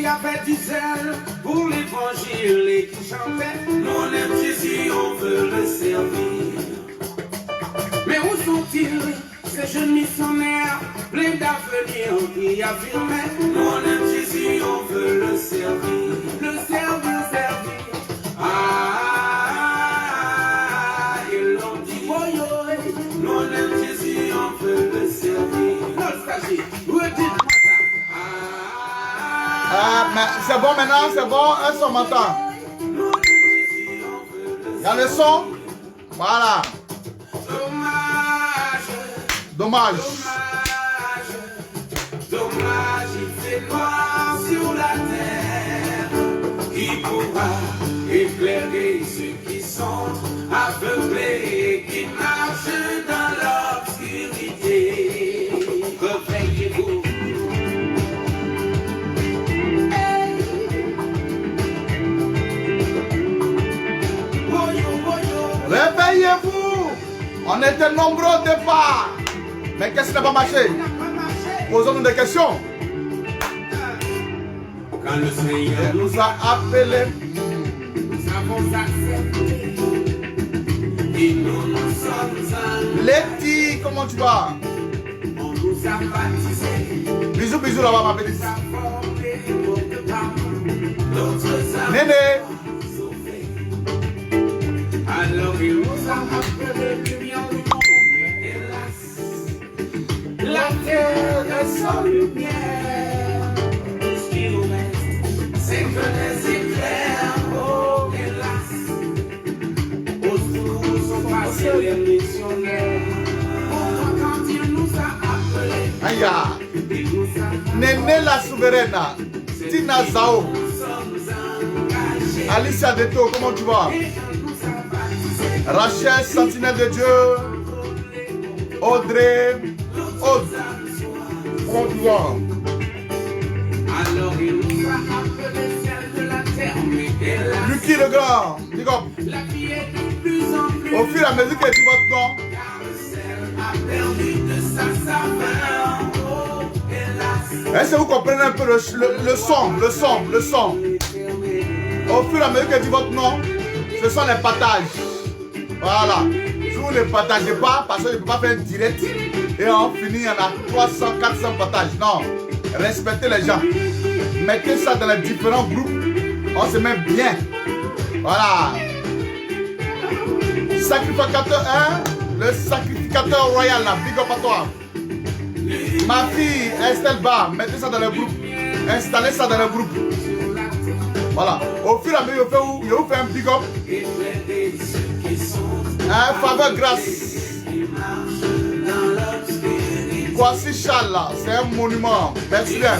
avait du zèle pour l'évangile et qui chantait. Nous on aime Jésus, on veut le servir. Mais où sont-ils, ces jeunes missionnaires, pleins d'avenir qui affirmaient. Nous on aime Jésus, on veut le servir. Le servir, servir. Ah, ils l'ont dit. Oh, yo, nous on aime Jésus, on veut le servir. Nostalgie, redites-moi ça. Ah, mais c'est bon maintenant, c'est bon, un son m'entend. Il y a le son. Voilà. Dommage. Dommage, il fait noir sur la terre. Qui pourra éclairer ceux qui sont aveuglés et qui marchent dans l'obscurité. Réveillez-vous. Réveillez-vous. On était nombreux au départ. Mais qu'est-ce qui n'a pas marché? Posons-nous des questions. Quand le Seigneur Il nous a appelés. nous avons accepté. Et nous nous sommes en Letty, comment tu vas? on nous a baptisés. Bisous, bisous là-bas, ma belle. Néné. Alors il nous a appelé lumière du monde, mais hélas, la terre est sans lumière. Tout ce qui nous reste, c'est que les éclairs, oh hélas, au secours sont passés les missionnaires. Pourtant quand il nous a appelés, Aïe. il nous a Néné la souveraine. Tina Zao. nous sommes engagés. Alicia Deto, comment tu vas? Et il nous a baptisés. Rachel, sentinelle de Dieu. Audrey. Aude. Comment tu vas? Alors il nous a appelés celles de la terre, mais hélas, Lucky le grand. Big up. la vie est de plus en plus. Au fur et à mesure que tu vas dedans, Car le sel a perdu de sa saveur. Oh, hélas, est-ce que vous comprenez un peu le son? Au fur et à mesure que tu vas dedans, ce sont les partages. Voilà. Si vous ne partagez pas, parce que je ne peux pas faire un direct et on finit, il y en a 300, 400 partages. Non. Respectez les gens. Mettez ça dans les différents groupes. On se met bien. Voilà. Sacrificateur 1, le sacrificateur royal là, big up à toi. Ma fille Estelle Ba, mettez ça dans le groupe. Installez ça dans le groupe. Voilà. Au fur et à mesure, je vous fais un big up. Un faveur grâce. Voici Charles là, c'est un monument. Merci bien.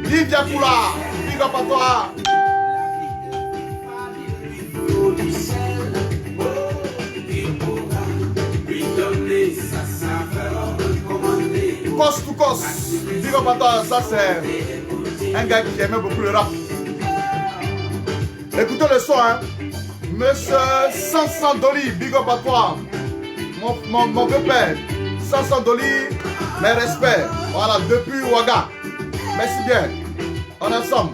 Yves Yakoula, big up à toi. Cos to Cos, big up à toi. Ça c'est un gars qui aimait beaucoup le rap. Écoutez le son, hein. Monsieur Sansan Doli, big up à toi. Mon vieux père. Sansan Doli, mes respects. Voilà, depuis Ouaga. Merci bien. On est ensemble.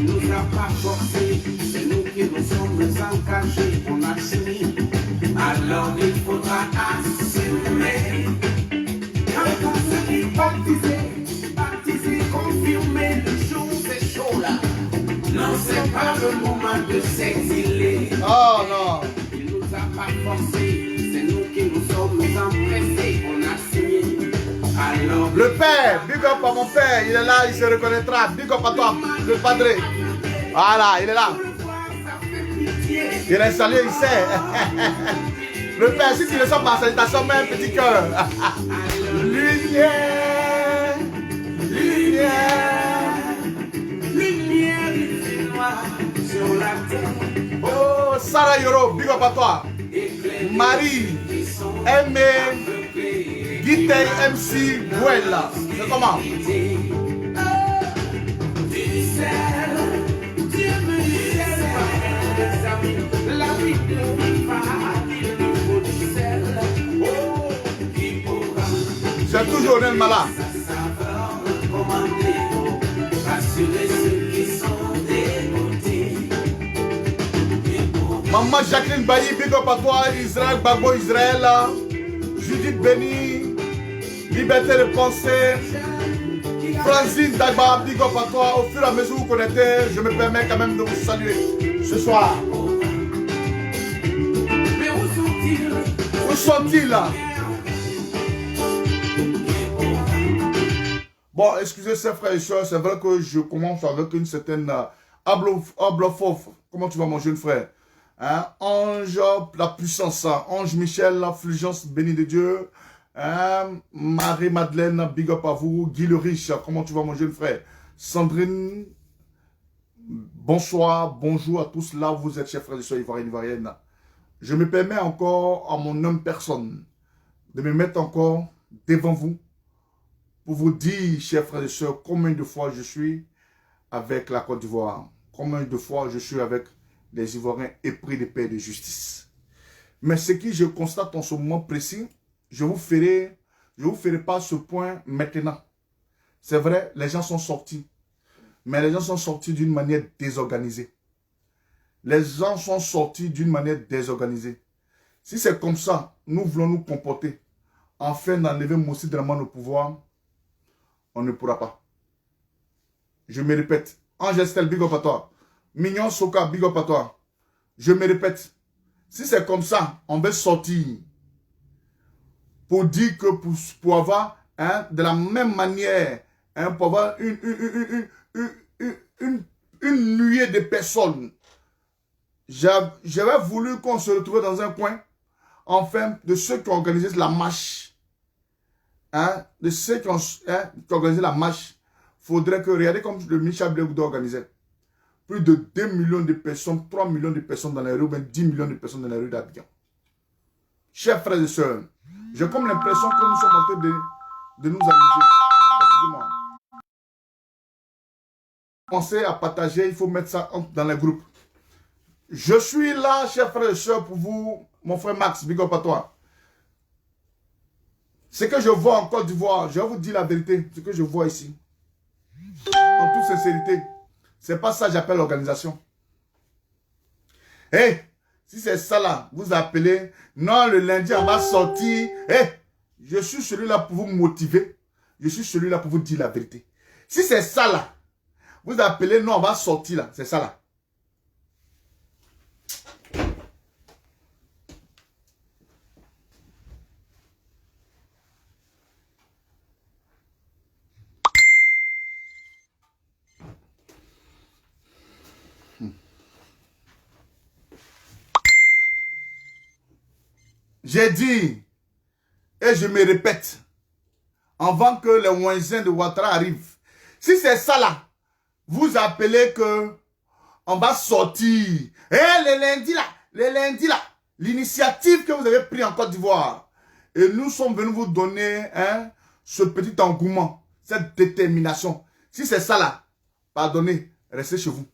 nous a pas forcé, c'est nous qui nous sommes engagés, on a signé. Alors il faudra assumer. Quand on se dit baptiser, confirmer, le jour c'est chaud là. Non, c'est pas le moment de s'exiler. Oh non. Il nous a pas forcé, c'est nous qui nous sommes empressés, on a signé. Alors Le père, big up à mon père, il est là, il se reconnaîtra. Big up à toi, le padré. Voilà, il est là. Il est installé, il sait. Le père, si tu ne sens pas, salutation, mets un petit cœur. Lumière, lumière, lumière, il fait noir sur la terre. oh, Sarah Yoro, big up à toi. Marie, Aimé, Guité MC, Buella. C'est comment? La vie de vie va, il nous faut du sel. Oh, qui pourra C'est toujours Lionel Mala. Maman Jacqueline Bailly, big up à toi, Israël Babo, Israël, Judith Béni, Liberté de pensée, Francine Dagba, big up à toi. Au fur et à mesure où vous connaissez, je me permets quand même de vous saluer ce soir. Mais où sont-ils? Où sont-ils là? Bon, excusez ces frères et soeurs, c'est vrai que je commence avec une certaine Ablofof. Comment tu vas mon jeune frère? Hein? Ange, la puissance, Ange Michel, la fulgence bénie de Dieu. Hein? Marie-Madeleine, big up à vous. Guy le Riche, comment tu vas mon jeune frère? Sandrine, bonsoir, bonjour à tous là où vous êtes, chers frères et soeurs ivoiriennes. Je me permets encore, à mon homme personne, de me mettre encore devant vous pour vous dire, chers frères et sœurs, combien de fois je suis avec la Côte d'Ivoire, combien de fois je suis avec les Ivoiriens épris de paix et de justice. Mais ce que je constate en ce moment précis, je vous ferai pas ce point maintenant. C'est vrai, les gens sont sortis, mais les gens sont sortis d'une manière désorganisée. Les gens sont sortis d'une manière désorganisée. Si c'est comme ça, nous voulons nous comporter, afin d'enlever Moussi Draman au pouvoir, on ne pourra pas. Je me répète. Angestel, big up à toi. Mignon Soka, big up à toi. Je me répète. Si c'est comme ça, on va sortir pour dire que pour avoir de la même manière, pour avoir une nuée de personnes. J'avais voulu qu'on se retrouve dans un coin, enfin, de ceux qui ont organisé la marche. De ceux qui ont organisé la marche, il faudrait que, regardez comme le Michel Blégoudo organisait. Plus de 2 millions de personnes, 3 millions de personnes dans les rues, même 10 millions de personnes dans les rues d'Abidjan. Chers frères et sœurs, j'ai comme l'impression que nous sommes en train de nous amuser. Excusez-moi. Pensez à partager, il faut mettre ça dans les groupes. Je suis là, chers frères et sœurs, pour vous, mon frère Max, big up à toi. Ce que je vois en Côte d'Ivoire, je vais vous dire la vérité, ce que je vois ici, en toute sincérité, c'est pas ça que j'appelle l'organisation. Si c'est ça là, vous appelez, non, le lundi on va sortir, je suis celui-là pour vous motiver, je suis celui-là pour vous dire la vérité. Si c'est ça là, vous appelez, non, on va sortir là, c'est ça là. J'ai dit, et je me répète, avant que les voisins de Ouattara arrivent, si c'est ça là, vous appelez que on va sortir. Les lundis là, l'initiative que vous avez prise en Côte d'Ivoire, et nous sommes venus vous donner ce petit engouement, cette détermination. Si c'est ça là, pardonnez, restez chez vous.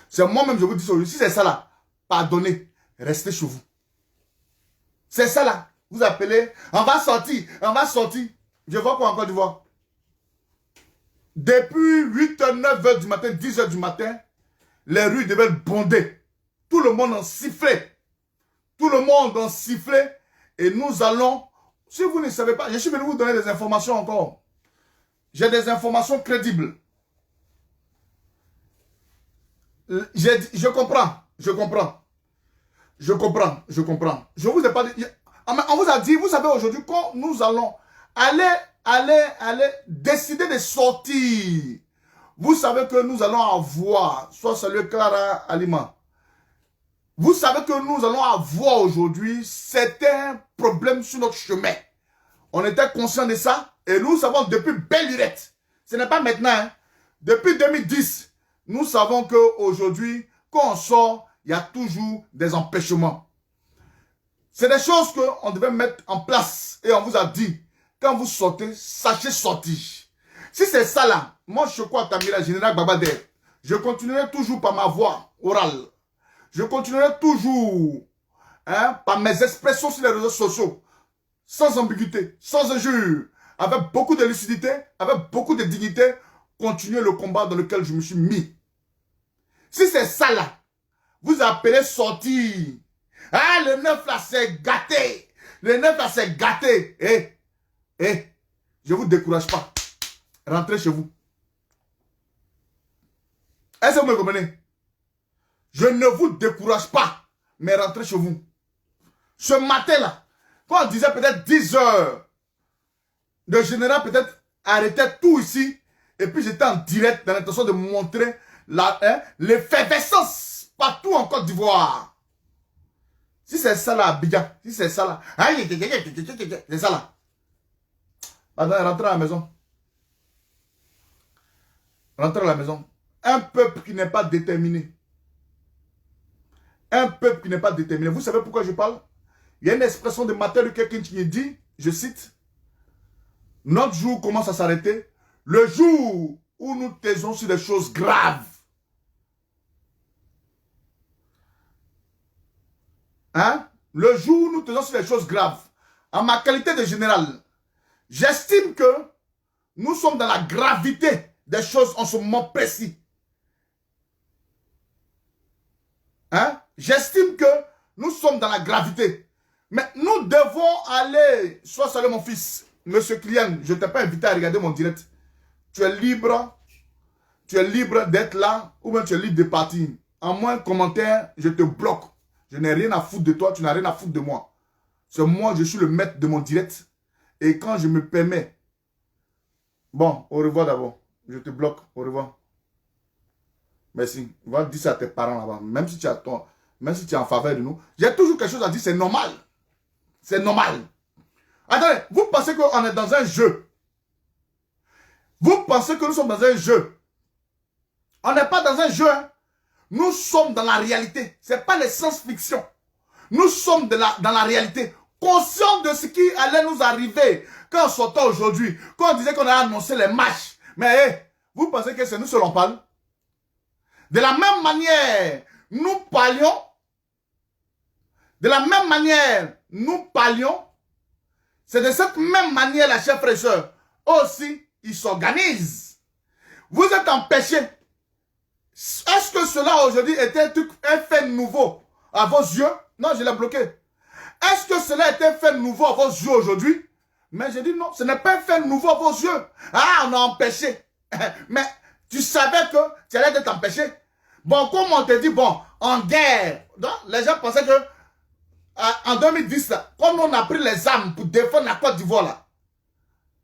C'est moi-même, je vous dis ça, si c'est ça là, pardonnez, restez chez vous. C'est ça là. Vous appelez, on va sortir, on va sortir. Je vois quoi en Côte d'Ivoire? Depuis 8h, 9h du matin, 10h du matin, les rues devaient bonder. Tout le monde en sifflait. Tout le monde en sifflait. Et nous allons, si vous ne savez pas, je suis venu vous donner des informations encore. J'ai des informations crédibles. Je comprends. Je vous ai pas dit. On vous a dit, vous savez aujourd'hui, quand nous allons aller décider de sortir. Vous savez que nous allons avoir, soit salut Clara Alima. Vous savez que nous allons avoir aujourd'hui certains problèmes sur notre chemin. On était conscient de ça et nous savons depuis belle lurette. Ce n'est pas maintenant. Depuis 2010, nous savons qu'aujourd'hui, quand on sort, il y a toujours des empêchements. C'est des choses qu'on devait mettre en place. Et on vous a dit, quand vous sortez, sachez sortir. Si c'est ça là, moi je crois à Tamira, général Babader, je continuerai toujours par ma voix orale. Je continuerai toujours par mes expressions sur les réseaux sociaux. sans ambiguïté, sans injure, avec beaucoup de lucidité, avec beaucoup de dignité, continuer le combat dans lequel je me suis mis. Si c'est ça là, vous appelez sortir. Ah, le 9 là, c'est gâté. Le 9 là, c'est gâté. Je ne vous décourage pas. Rentrez chez vous. Est-ce que vous me comprenez? Je ne vous décourage pas, mais rentrez chez vous. Ce matin-là, quand on disait peut-être 10 heures, le général peut-être arrêtait tout ici, et puis j'étais en direct dans l'intention de montrer l'effervescence partout en Côte d'Ivoire. Si c'est ça là, Abidjan, si c'est ça là, c'est ça là. Maintenant, rentrez à la maison. Rentrez à la maison. Un peuple qui n'est pas déterminé. Un peuple qui n'est pas déterminé. Vous savez pourquoi je parle? Il y a une expression de Martin Luther King qui dit, je cite, notre jour commence à s'arrêter le jour où nous taisons sur des choses graves. Hein? Le jour où nous taisons sur des choses graves. En ma qualité de général, j'estime que nous sommes dans la gravité des choses en ce moment précis. Hein? J'estime que nous sommes dans la gravité. Mais nous devons aller, sois salut mon fils, monsieur Kylian, je ne t'ai pas invité à regarder mon direct. Tu es libre d'être là, ou bien tu es libre de partir. En moins de commentaires, je te bloque. Je n'ai rien à foutre de toi, tu n'as rien à foutre de moi. C'est moi, je suis le maître de mon direct. Et quand je me permets, bon, au revoir d'abord. Je te bloque, au revoir. Merci. Va dire ça à tes parents là-bas. Même si tu es en faveur de nous. J'ai toujours quelque chose à dire, c'est normal. C'est normal. Attendez, vous pensez qu'on est dans un jeu. Vous pensez que nous sommes dans un jeu. On n'est pas dans un jeu. Hein. Nous sommes dans la réalité. Ce n'est pas les science-fiction. Nous sommes dans la réalité. Conscients de ce qui allait nous arriver quand on sortait aujourd'hui. Quand on disait qu'on allait annoncer les matchs. Mais vous pensez que c'est nous seuls on parle? De la même manière, nous parlions. De la même manière, nous parlions. C'est de cette même manière, la chers frères et sœurs, aussi, ils s'organisent. Vous êtes empêchés. Est-ce que cela aujourd'hui était un fait nouveau à vos yeux? Non, je l'ai bloqué. Est-ce que cela était un fait nouveau à vos yeux aujourd'hui? Mais j'ai dit non, ce n'est pas un fait nouveau à vos yeux. Ah, on a empêché. Mais tu savais que tu allais être empêché. Bon, comme on te dit, bon, en guerre, donc, les gens pensaient que en 2010, là, comme on a pris les armes pour défendre la Côte d'Ivoire, là,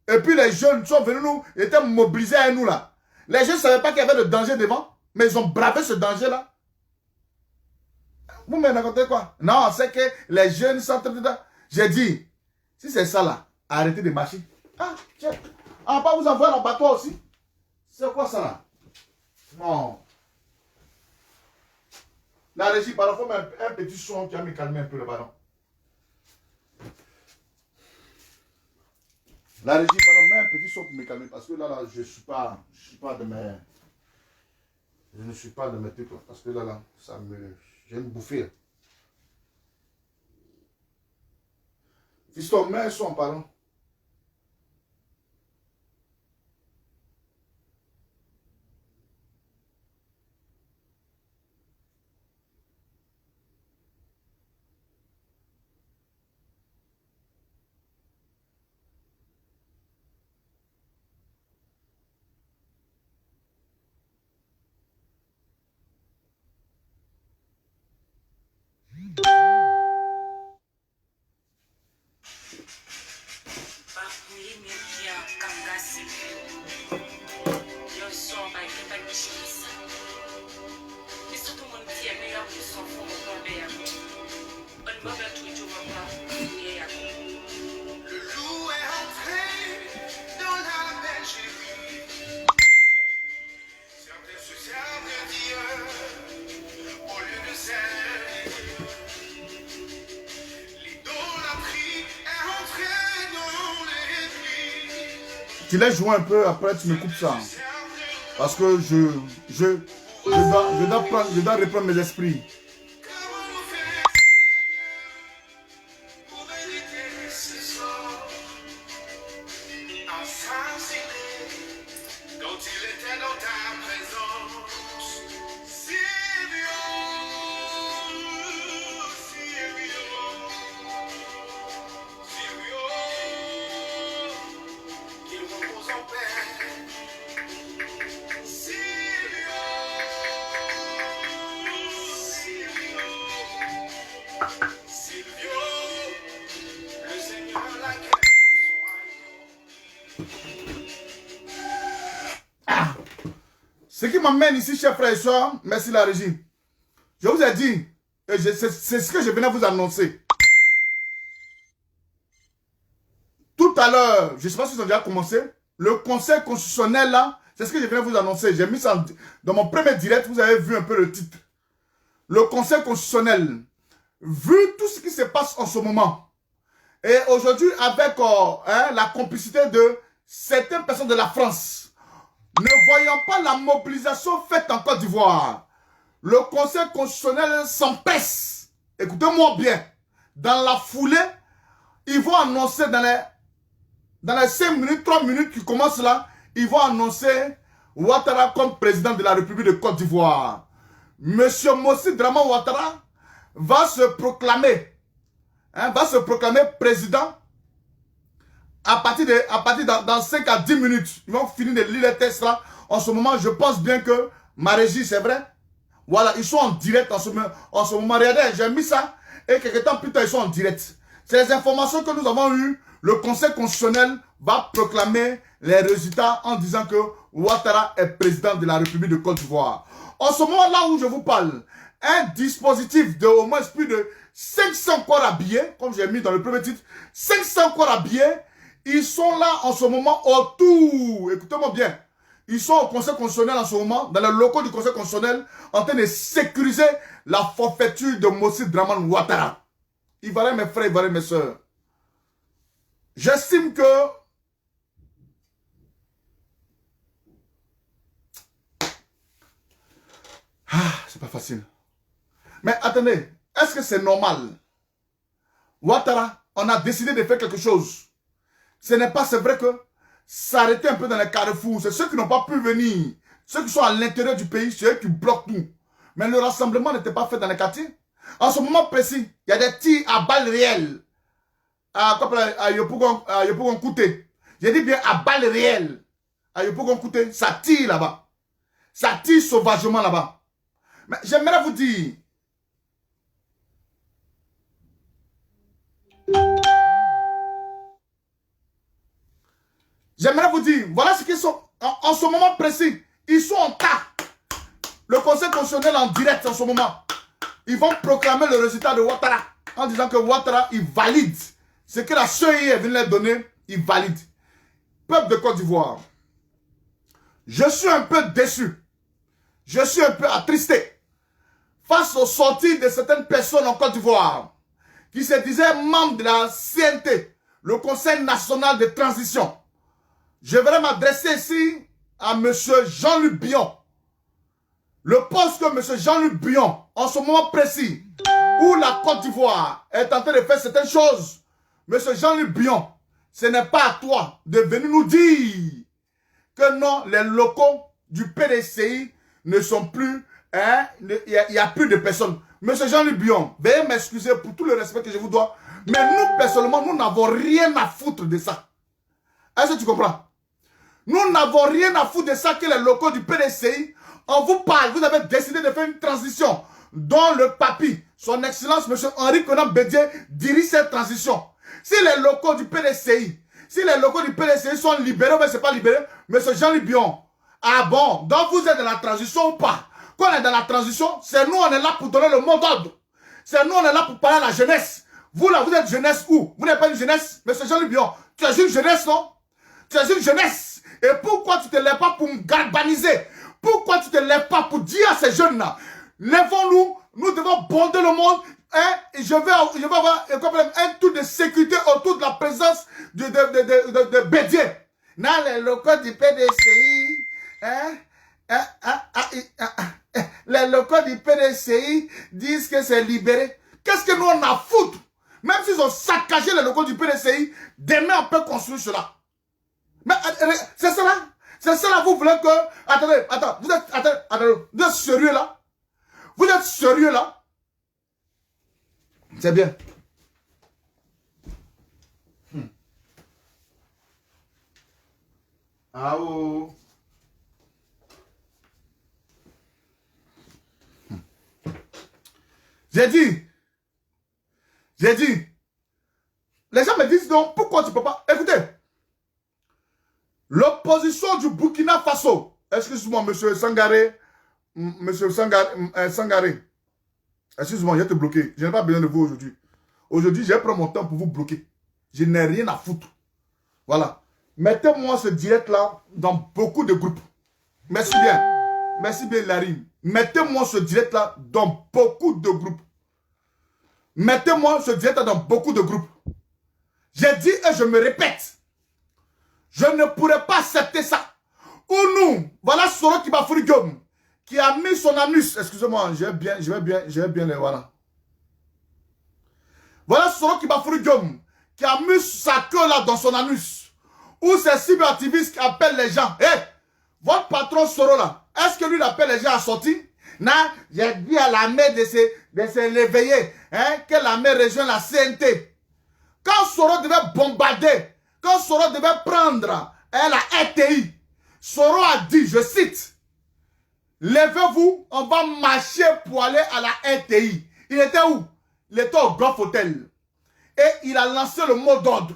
et puis les jeunes sont venus nous, étaient mobilisés à nous, là. Les jeunes ne savaient pas qu'il y avait de danger devant, mais ils ont bravé ce danger-là. Vous me racontez quoi? Non, c'est que les jeunes sont... J'ai dit, si c'est ça, là, arrêtez de marcher. Ah, tiens, on va pas vous envoyer en bateau aussi. C'est quoi ça, là? Non. La régie, par exemple, un petit son qui va me calmer un peu le ballon. La régie, pardon, mets un petit son pour me calmer parce que là, je ne suis pas de mes... Je ne suis pas de mes trucs parce que là, ça me... J'ai une bouffée. Fiston, mets un son, pardon. Tu laisses jouer un peu, après tu me coupes ça. Parce que je dois reprendre mes esprits. Ce qui m'amène ici, chers frères et sœurs, merci la régie. Je vous ai dit, et c'est ce que je venais vous annoncer. Tout à l'heure, je ne sais pas si ils ont déjà commencé, le conseil constitutionnel là, c'est ce que je venais vous annoncer. J'ai mis ça dans mon premier direct, vous avez vu un peu le titre. Le conseil constitutionnel, vu tout ce qui se passe en ce moment, et aujourd'hui avec la complicité de certaines personnes de la France, ne voyant pas la mobilisation faite en Côte d'Ivoire, le conseil constitutionnel s'empêche, écoutez-moi bien, dans la foulée, ils vont annoncer dans les 5 minutes, 3 minutes qui commencent là, ils vont annoncer Ouattara comme président de la République de Côte d'Ivoire. Monsieur Mossi Draman Ouattara va se proclamer président à partir dans 5 à 10 minutes. Ils vont finir de lire les textes là. En ce moment, je pense bien que ma régie, c'est vrai. Voilà, ils sont en direct en ce moment. Regardez, j'ai mis ça et quelques temps plus tard, ils sont en direct. C'est les informations que nous avons eues. Le Conseil constitutionnel va proclamer les résultats en disant que Ouattara est président de la République de Côte d'Ivoire. En ce moment là où je vous parle, un dispositif de au moins plus de 500 corps habillés, comme j'ai mis dans le premier titre, 500 corps habillés, ils sont là en ce moment autour. Écoutez-moi bien. Ils sont au Conseil constitutionnel en ce moment, dans les locaux du Conseil constitutionnel, en train de sécuriser la forfaiture de Mossi Draman Ouattara. Ivoiriens, mes frères, Ivoiriens, mes soeurs. J'estime que c'est pas facile. Mais attendez, est-ce que c'est normal? Ouattara, on a décidé de faire quelque chose. Ce n'est pas, c'est vrai que s'arrêter un peu dans les carrefours, c'est ceux qui n'ont pas pu venir. Ceux qui sont à l'intérieur du pays, c'est eux qui bloquent tout. Mais le rassemblement n'était pas fait dans les quartiers. En ce moment précis, il y a des tirs à balles réelles. À Yopougon Kouté. J'ai dit bien à balles réelles. À Yopougon Kouté, ça tire là-bas. Ça tire sauvagement là-bas. Mais j'aimerais vous dire. Voilà ce qu'ils sont. En ce moment précis, ils sont en tas. Le Conseil constitutionnel en direct en ce moment. Ils vont proclamer le résultat de Ouattara. En disant que Ouattara, il valide. Ce que la CEI est venue leur donner, il valide. Peuple de Côte d'Ivoire, je suis un peu déçu. Je suis un peu attristé. Face aux sorties de certaines personnes en Côte d'Ivoire, qui se disaient membres de la CNT, le Conseil national de transition. Je vais m'adresser ici à M. Jean-Luc Bion. Le poste que M. Jean-Luc Bion, en ce moment précis, où la Côte d'Ivoire est en train de faire certaines choses, M. Jean-Luc Bion, ce n'est pas à toi de venir nous dire que non, les locaux du PDCI ne sont plus, il n'y a plus de personnes. M. Jean-Luc Bion, veuillez m'excuser pour tout le respect que je vous dois, mais nous, personnellement, nous n'avons rien à foutre de ça. Est-ce que tu comprends? Nous n'avons rien à foutre de ça que les locaux du PDCI, on vous parle, vous avez décidé de faire une transition dont le papy, son excellence, M. Henri Konan Bédié, dirige cette transition. Si les locaux du PDCI, sont libérés, mais ce n'est pas libéré, M. Jean-Luc Bion, ah bon, donc vous êtes dans la transition ou pas? Quand on est dans la transition, c'est nous, on est là pour donner le mot d'ordre. C'est nous, on est là pour parler à la jeunesse. Vous là, vous êtes jeunesse où? Vous n'êtes pas une jeunesse? M. Jean-Luc Bion, tu es une jeunesse, non? Tu es une jeunesse. Et pourquoi tu ne te lèves pas pour me galvaniser? Pourquoi tu ne te lèves pas pour dire à ces jeunes-là, lèvons-nous, nous devons border le monde, hein, et je vais avoir un tour de sécurité autour de la présence de Bédié. Dans les locaux du PDCI, les locaux du PDCI disent que c'est libéré. Qu'est-ce que nous on a à foutre? Même s'ils ont saccagé les locaux du PDCI, demain on peut construire cela. Mais c'est cela. C'est cela, vous voulez que... Attendez, vous êtes sérieux là? Vous êtes sérieux là? C'est bien. Ah oh. J'ai dit. Les gens me disent donc, pourquoi tu ne peux pas... Écoutez. L'opposition du Burkina Faso, Excuse-moi, monsieur Sangaré. Monsieur Sangaré. Excuse-moi, je vais te bloquer. Je n'ai pas besoin de vous aujourd'hui. Aujourd'hui, je vais prendre mon temps pour vous bloquer. Je n'ai rien à foutre. Voilà. Mettez-moi ce direct-là dans beaucoup de groupes. Merci bien. Merci bien, Larry. Mettez-moi ce direct-là dans beaucoup de groupes. Mettez-moi ce direct-là dans beaucoup de groupes. J'ai dit et je me répète. Je ne pourrais pas accepter ça. Ou nous, voilà Soro Kibafuri-Diom qui a mis son anus. Excusez-moi, je vais bien les voilà. Voilà Soro Kibafuri-Diom qui a mis sa queue là dans son anus. Ou ces cyberactivistes qui appellent les gens. Hé, votre patron Soro là, est-ce que lui il appelle les gens à sortir? Non, j'ai dit à l'armée de se réveiller, hein, que l'armée rejoigne la CNT. Quand Soro devait bombarder, quand Soro devait prendre la RTI, Soro a dit, je cite, levez-vous, on va marcher pour aller à la RTI. Il était où? Il était au Golf Hotel. Et il a lancé le mot d'ordre.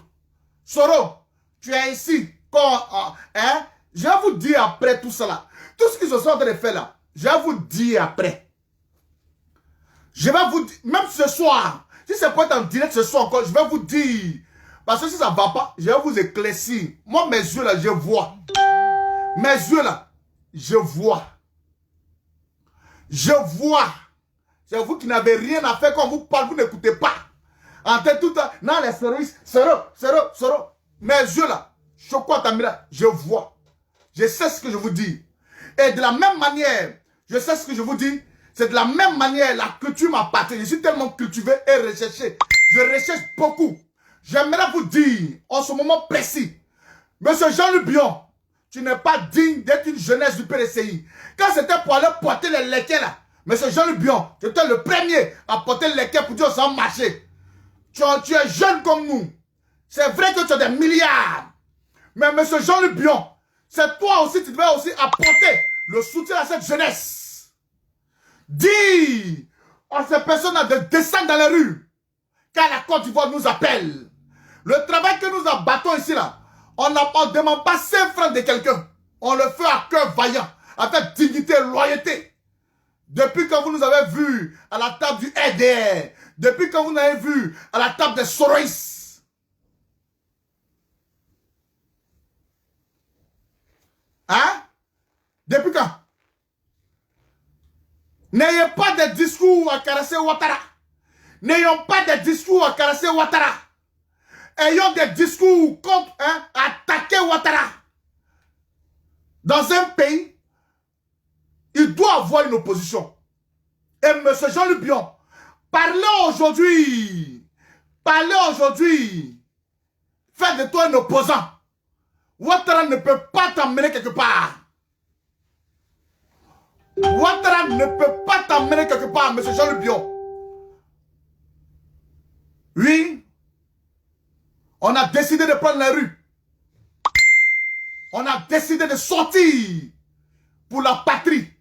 Soro, tu es ici. Je vais vous dire après tout cela. Tout ce qu'ils se sont en train de faire là, je vais vous dire après. Je vais vous dire, même ce soir, si c'est pas en direct ce soir encore, je vais vous dire. Parce que si ça ne va pas, je vais vous éclaircir. Moi, mes yeux là, je vois. Mes yeux là, je vois. Je vois. C'est vous qui n'avez rien à faire quand on vous parle, vous n'écoutez pas. En tête tout le temps, non, les services, Soro. Mes yeux là, Choko Tamira, je vois. Je sais ce que je vous dis. Et de la même manière, je sais ce que je vous dis, c'est de la même manière la culture m'appartient. Je suis tellement cultivé et recherché. Je recherche beaucoup. J'aimerais vous dire, en ce moment précis, Monsieur Jean-Luc Bion, tu n'es pas digne d'être une jeunesse du PDCI. Quand c'était pour aller porter les lequets là, Monsieur Jean-Luc Bion, tu étais le premier à porter les lequets pour dire ça va marcher. Tu es jeune comme nous. C'est vrai que tu as des milliards. Mais Monsieur Jean-Luc Bion, c'est toi aussi, tu devais aussi apporter le soutien à cette jeunesse. Dis à ces personnes de descendre dans les rues. Car la Côte d'Ivoire nous appelle. Le travail que nous abattons ici là, on ne demande pas 5 francs de quelqu'un. On le fait à cœur vaillant, avec dignité et loyauté. Depuis que vous nous avez vus à la table du RDR, depuis que vous nous avez vus à la table des Soroïs. Hein? Depuis quand? N'ayez pas de discours à caresser Ouattara. N'ayons pas de discours à caresser Ouattara. Ayons des discours contre attaquer Ouattara. Dans un pays, il doit avoir une opposition. Et M. Jean-Luc Bion, parlez aujourd'hui. Fais de toi un opposant. Ouattara ne peut pas t'emmener quelque part. Ouattara ne peut pas t'emmener quelque part, M. Jean-Luc Bion. Oui, on a décidé de prendre la rue. On a décidé de sortir pour la patrie.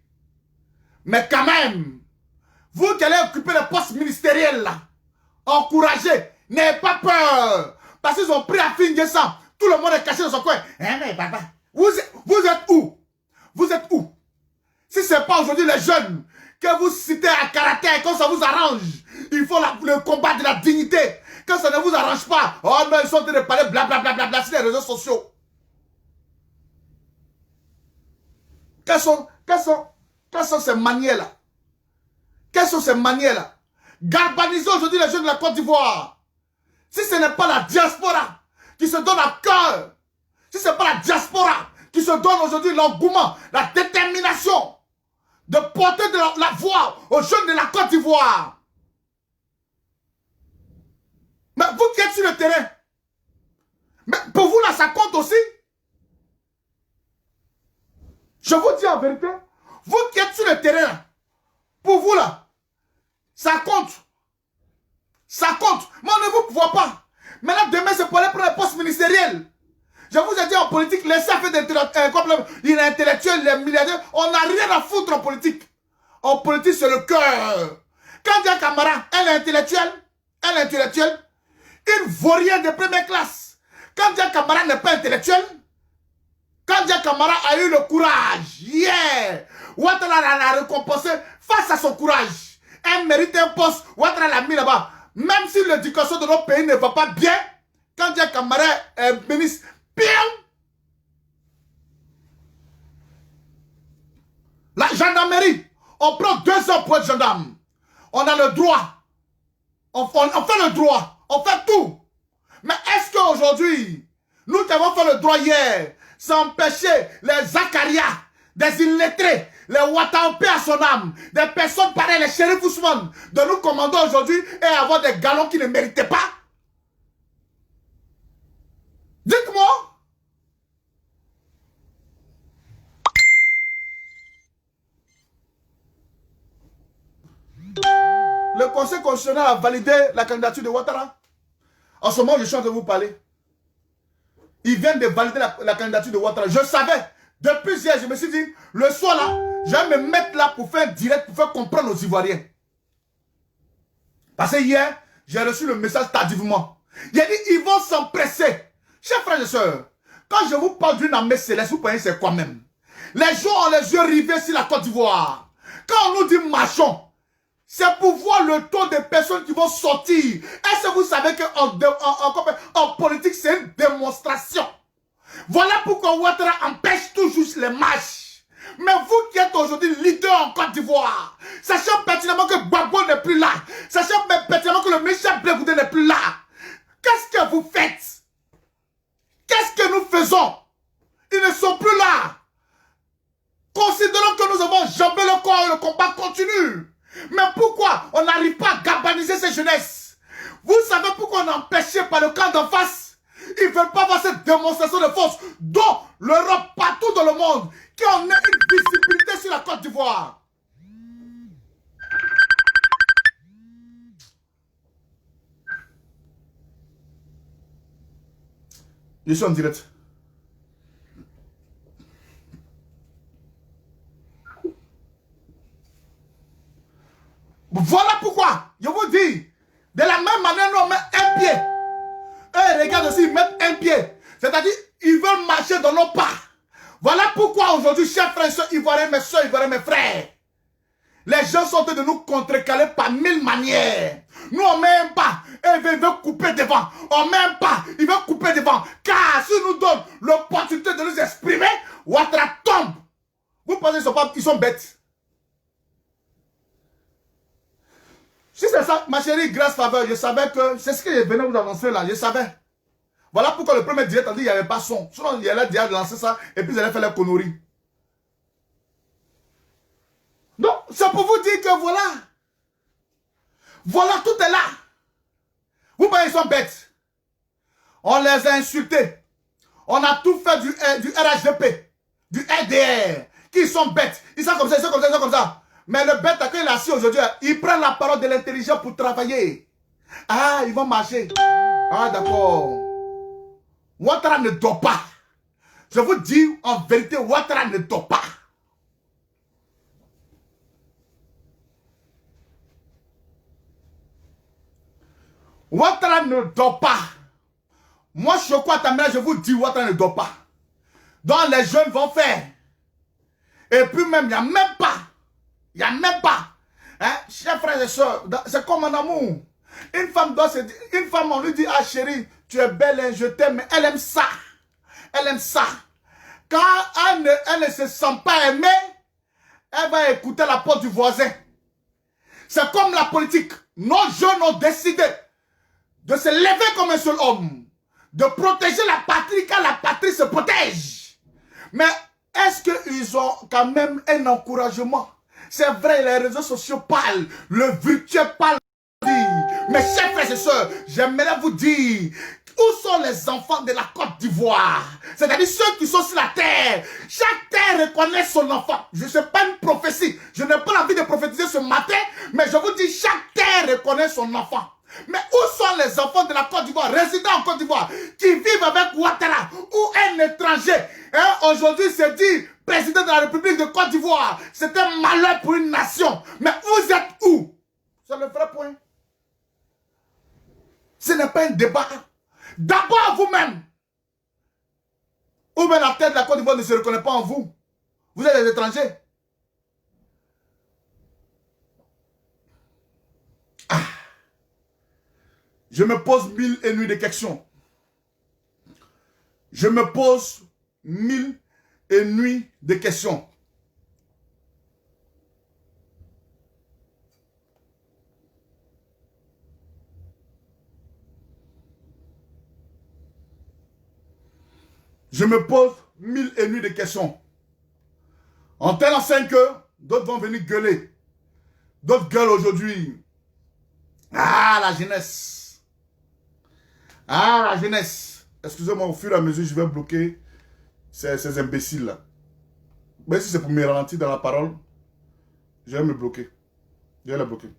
Mais quand même, vous qui allez occuper les postes ministériels là, encouragez, n'ayez pas peur. Parce qu'ils ont pris à finir ça. Tout le monde est caché dans son coin. Hein, mais papa, vous êtes où? Vous êtes où? Si ce n'est pas aujourd'hui les jeunes que vous citez à caractère, quand ça vous arrange, il faut le combat de la dignité. Quand ça ne vous arrange pas, oh non, ils sont en train de parler blablabla sur les réseaux sociaux. Quelles sont ces manières-là? Quelles sont ces manières-là? Galvaniser aujourd'hui les jeunes de la Côte d'Ivoire. Si ce n'est pas la diaspora qui se donne à cœur, si ce n'est pas la diaspora qui se donne aujourd'hui l'engouement, la détermination de porter de la voix aux jeunes de la Côte d'Ivoire. Mais vous qui êtes sur le terrain, mais pour vous là, ça compte aussi. Je vous dis en vérité, vous qui êtes sur le terrain, pour vous là, ça compte. Ça compte. Mais on ne vous voit pas. Maintenant, demain, c'est pour aller prendre les postes ministériels. Je vous ai dit en politique, laissez faire des intellectuels, les milliardaires. On n'a rien à foutre en politique. En politique, c'est le cœur. Quand Dia Camara, elle est intellectuelle, il ne vaut rien de première classe. Quand Dia Camara n'est pas intellectuel, Kandia Camara a eu le courage, Ouattara l'a récompensé face à son courage. Elle mérite un poste, Ouattara l'a mis là-bas. Même si l'éducation de notre pays ne va pas bien, Kandia Camara est ministre, bien. La gendarmerie, on prend 2 ans pour être gendarme. On a le droit. On fait le droit. On fait tout. Mais est-ce qu'aujourd'hui, nous qui avons fait le droit hier, ça empêchait les Zakaria, des illettrés, les Watampé à son âme, des personnes pareilles, les shérifs Ousmane, de nous commander aujourd'hui et avoir des galons qui ne méritaient pas? Dites-moi. Le Conseil constitutionnel a validé la candidature de Ouattara. En ce moment, je suis en train de vous parler. Ils viennent de valider la candidature de Ouattara. Je savais, depuis hier, je me suis dit, le soir là, je vais me mettre là pour faire un direct, pour faire comprendre aux Ivoiriens. Parce que hier, j'ai reçu le message tardivement. Il a dit, ils vont s'empresser. Chers frères et sœurs, quand je vous parle d'une armée céleste, vous pensez c'est quoi même? Les gens ont les yeux rivés sur la Côte d'Ivoire. Quand on nous dit marchons, c'est pour voir le taux de personnes qui vont sortir. Est-ce que vous savez qu'en politique, c'est une démonstration? Voilà pourquoi Ouattara empêche toujours les marches. Mais vous qui êtes aujourd'hui leader en Côte d'Ivoire, sachant pertinemment que Gbagbo n'est plus là, sachant pertinemment que le Michel Blé Goudé n'est plus là, qu'est-ce que vous faites? Qu'est-ce que nous faisons? Ils ne sont plus là. Considérons que nous avons jambé le corps et le combat continue. Mais pourquoi on n'arrive pas à galvaniser ces jeunesses? Vous savez pourquoi on est empêché par le camp d'en face? Ils ne veulent pas voir cette démonstration de force dont l'Europe, partout dans le monde, qui en a une visibilité sur la Côte d'Ivoire. Je suis en direct. Voilà pourquoi, je vous dis, de la même manière, nous on met un pied. Eux, regarde aussi, ils mettent un pied. C'est-à-dire, ils veulent marcher dans nos pas. Voilà pourquoi aujourd'hui, chers frères et sœurs ivoiriens, mes soeurs ivoiriens, mes frères, les gens sont en train de nous contrecaler par 1000 manières. Nous, on met un pas, et ils veulent couper devant. On met un pas, ils veulent couper devant. Car s'ils nous donnent l'opportunité de nous exprimer, Ouattara tombe. Vous pensez qu'ils sont bêtes? Si c'est ça, ma chérie, grâce faveur, je savais que c'est ce que je venais vous annoncer là, je savais. Voilà pourquoi le premier direct a dit qu'il n'y avait pas son. Sinon, il allait déjà lancer ça et puis il allait faire la connerie. Donc, c'est pour vous dire que voilà. Voilà, tout est là. Vous voyez, ils sont bêtes. On les a insultés. On a tout fait du RHDP, du RDR. Qui sont bêtes. Ils sont comme ça, ils sont comme ça, ils sont comme ça. Mais le bête, quand il est assis aujourd'hui, il prend la parole de l'intelligence pour travailler. Ah, ils vont marcher. Ah, d'accord. Ouattara ne dort pas. Je vous dis en vérité, Ouattara ne dort pas. Ouattara ne dort pas. Moi, je crois à je vous dis, Ouattara ne dort pas. Donc, les jeunes vont faire. Et puis même, il n'y a même pas. Il n'y a même pas. Hein? Chers frères et sœurs, c'est comme un amour. Une femme doit se dire, une femme, on lui dit, ah chérie, tu es belle, hein, je t'aime, mais elle aime ça. Elle aime ça. Quand elle ne se sent pas aimée, elle va écouter la porte du voisin. C'est comme la politique. Nos jeunes ont décidé de se lever comme un seul homme, de protéger la patrie quand la patrie se protège. Mais est-ce qu'ils ont quand même un encouragement? C'est vrai, les réseaux sociaux parlent, le virtuel parle. Mais chers frères et sœurs, j'aimerais vous dire, où sont les enfants de la Côte d'Ivoire? C'est-à-dire ceux qui sont sur la terre. Chaque terre reconnaît son enfant. Je ne sais pas une prophétie. Je n'ai pas envie de prophétiser ce matin, mais je vous dis, chaque terre reconnaît son enfant. Mais où sont les enfants de la Côte d'Ivoire, résidents en Côte d'Ivoire, qui vivent avec Ouattara ou un étranger? Hein? Aujourd'hui, c'est dit, président de la République de Côte d'Ivoire, c'est un malheur pour une nation. Mais vous êtes où? C'est le vrai point. Ce n'est pas un débat. D'abord vous-même. Ou bien la tête de la Côte d'Ivoire ne se reconnaît pas en vous. Vous êtes des étrangers. Ah. Je me pose 1001 de questions. Je me pose 1001 de questions. Je me pose 1001 de questions. En tel enseigne que d'autres vont venir gueuler. D'autres gueulent aujourd'hui. Ah, la jeunesse. Ah, la jeunesse. Excusez-moi, au fur et à mesure, je vais bloquer ces imbéciles-là. Mais si c'est pour me ralentir dans la parole, je vais me bloquer. Je vais les bloquer.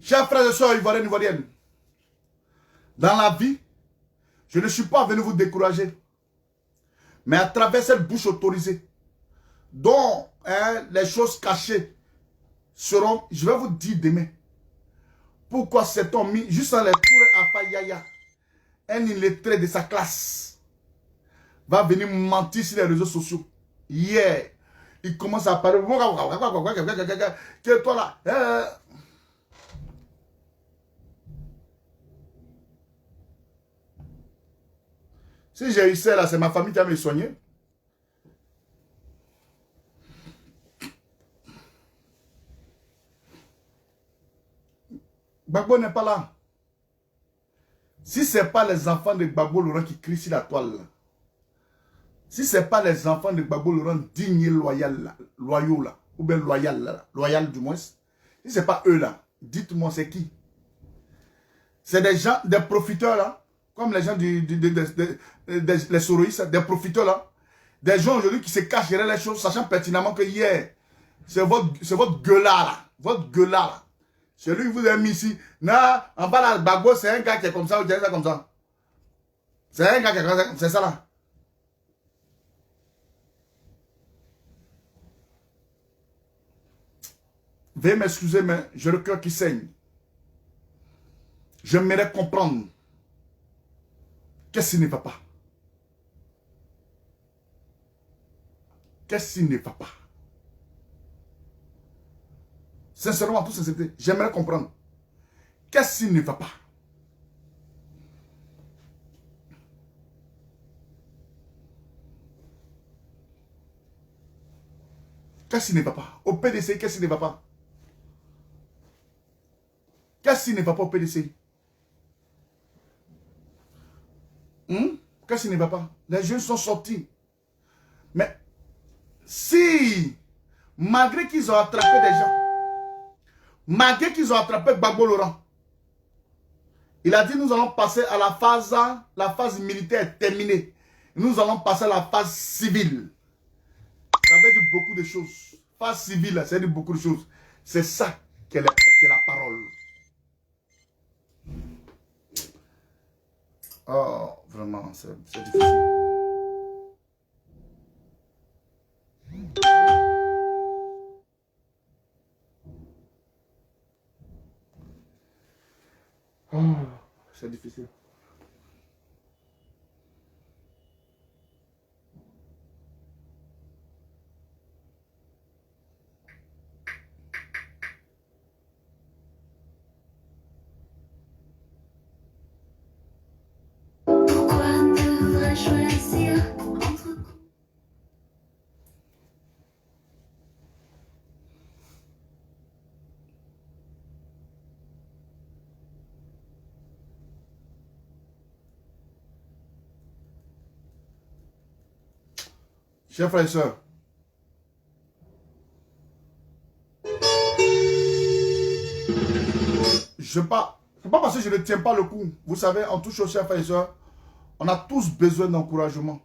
Chers frères et sœurs ivoiriens, ivoiriennes, dans la vie, je ne suis pas venu vous décourager. Mais à travers cette bouche autorisée, dont les choses cachées seront, je vais vous dire demain, pourquoi cet homme mis juste en les tours à Fayaya, un illettré de sa classe, va venir mentir sur les réseaux sociaux. Hier, il commence à parler, que toi là, si j'ai eu ça là, c'est ma famille qui a me soigné. Gbagbo n'est pas là. Si ce n'est pas les enfants de Gbagbo Laurent qui crient sur la toile, là, si ce n'est pas les enfants de Gbagbo Laurent dignes et loyaux là, ou bien loyal du moins, si ce n'est pas eux là, dites-moi c'est qui? C'est des gens, des profiteurs là, comme les gens les soroïstes, des profiteurs là, des gens aujourd'hui qui se cachent derrière les choses, sachant pertinemment que hier, c'est votre gueulard là, votre gueulard là. Celui que vous avez mis ici, non, en bas là, Gbagbo, c'est un gars qui est comme ça, vous dites ça comme ça. C'est un gars qui est comme ça, c'est ça là. Veuillez m'excuser, mais j'ai le cœur qui saigne. J'aimerais comprendre qu'est-ce qui ne va pas. Qu'est-ce qui ne va pas? Sincèrement, en toute sincérité, j'aimerais comprendre. Qu'est-ce qui ne va pas? Qu'est-ce qui ne va pas? Au PDC, qu'est-ce qui ne va pas? Qu'est-ce qui ne va pas au PDC? Qu'est-ce qui ne va pas? Les jeunes sont sortis. Mais si, malgré qu'ils ont attrapé des gens, malgré qu'ils ont attrapé Gbagbo Laurent, il a dit nous allons passer à la phase militaire terminée. Nous allons passer à la phase civile. Ça veut dire beaucoup de choses. Phase civile, ça veut dire beaucoup de choses. C'est ça qu'est la parole. Oh, vraiment, c'est difficile. Oh, c'est difficile. Pourquoi devrais-je choisir entre... Chers frères et sœurs, c'est pas parce que je ne tiens pas le coup. Vous savez, en touche aux chers frères et sœurs, on a tous besoin d'encouragement.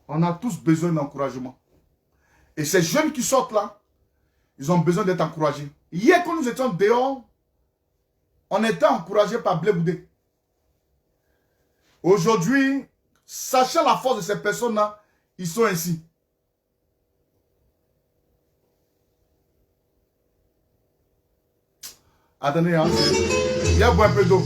On a tous besoin d'encouragement. Et ces jeunes qui sortent là, ils ont besoin d'être encouragés. Hier, quand nous étions dehors, on était encouragés par Blé Boudé. Aujourd'hui, sachant la force de ces personnes-là, ils sont ainsi. Attendez, hein. Viens boire un peu d'eau.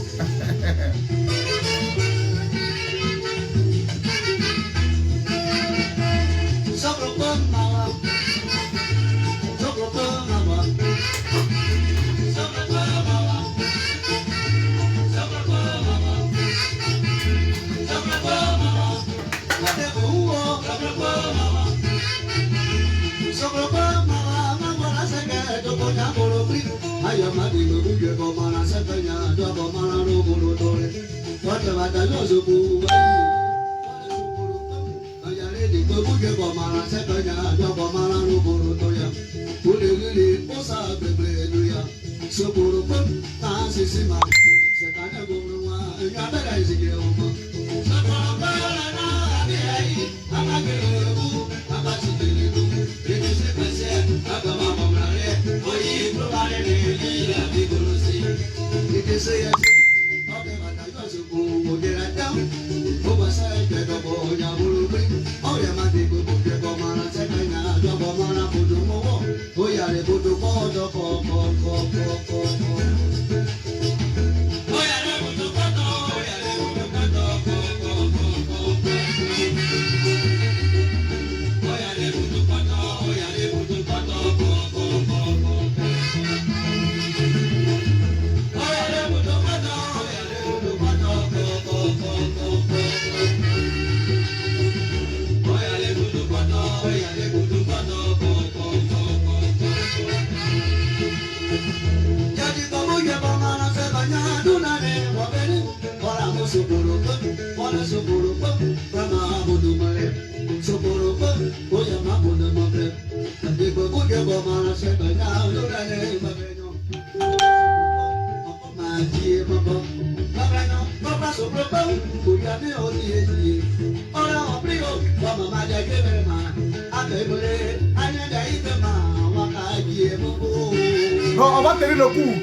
Non, on va tenir le coup.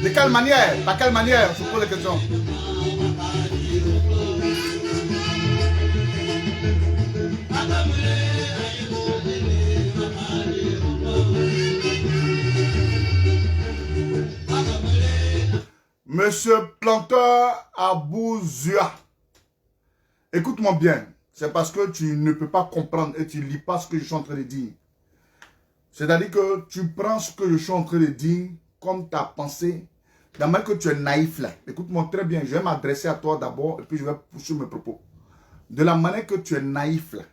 De quelle manière? Par quelle manière? Je pose la question. Monsieur Planteur Abouzia, écoute-moi bien. C'est parce que tu ne peux pas comprendre et tu ne lis pas ce que je suis en train de dire. C'est-à-dire que tu prends ce que je suis en train de dire comme ta pensée, de la manière que tu es naïf là. Écoute-moi très bien, je vais m'adresser à toi d'abord et puis je vais poursuivre mes propos. De la manière que tu es naïf là,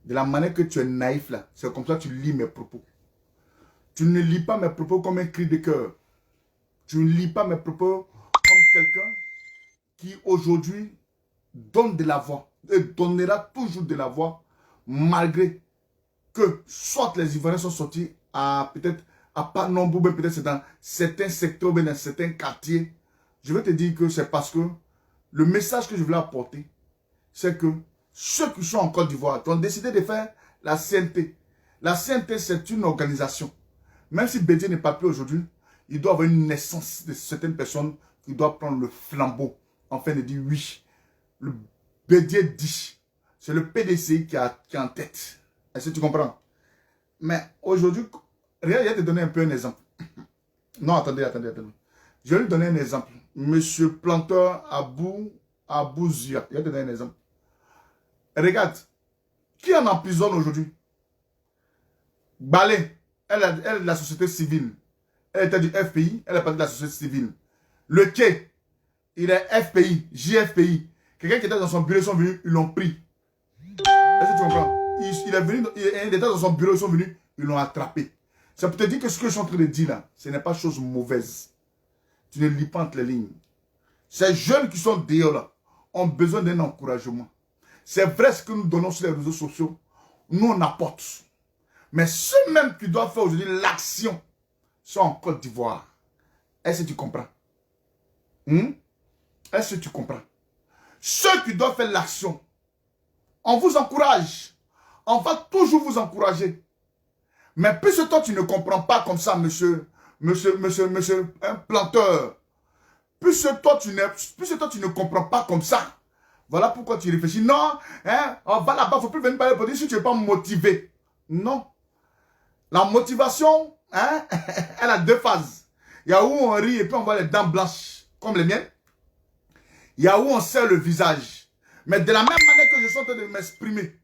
de la manière que tu es naïf là, c'est comme ça que tu lis mes propos. Tu ne lis pas mes propos comme un cri de cœur. Tu ne lis pas mes propos comme quelqu'un qui aujourd'hui donne de la voix et donnera toujours de la voix malgré que soit les Ivoiriens sont sortis à peut-être à pas nombreux, mais peut-être c'est dans certains secteurs, mais dans certains quartiers. Je vais te dire que c'est parce que le message que je voulais apporter, c'est que ceux qui sont en Côte d'Ivoire, qui ont décidé de faire la CNT. La CNT, c'est une organisation. Même si Bédié n'est pas plus aujourd'hui, il doit avoir une naissance de certaines personnes qui doivent prendre le flambeau, afin de dire oui. Le Bédié dit, c'est le PDC qui est en tête. Est-ce que tu comprends? Mais aujourd'hui, regarde, je vais te donner un peu un exemple. Non, attendez. Je vais lui donner un exemple. Monsieur Planteur Abouzia. Je vais te donner un exemple. Regarde, qui en emprisonne aujourd'hui? Balé, elle est de la société civile. Elle était du FPI, elle est partie de la société civile. Le quai, il est FPI, JFPI. Quelqu'un qui était dans son bureau, ils sont venus, ils l'ont pris. Est-ce que tu comprends? Il était dans son bureau, ils sont venus, ils l'ont attrapé. Ça peut te dire que ce que je suis en train de dire là, ce n'est pas chose mauvaise. Tu ne lis pas entre les lignes. Ces jeunes qui sont dehors là, ont besoin d'un encouragement. C'est vrai ce que nous donnons sur les réseaux sociaux. Nous on apporte. Mais ceux-mêmes qui doivent faire aujourd'hui l'action sont en Côte d'Ivoire. Est-ce que tu comprends? Est-ce que tu comprends? Ceux qui doivent faire l'action, on vous encourage. On va toujours vous encourager. Mais puisque toi tu ne comprends pas comme ça, monsieur un planteur. Puisque toi tu ne comprends pas comme ça. Voilà pourquoi tu réfléchis. Non, hein, on va là-bas, il ne faut plus venir parler pour dire si tu n'es pas motivé. Non. La motivation, hein, elle a deux phases. Il y a où on rit et puis on voit les dents blanches, comme les miennes. Il y a où on serre le visage. Mais de la même manière que je suis en train de m'exprimer.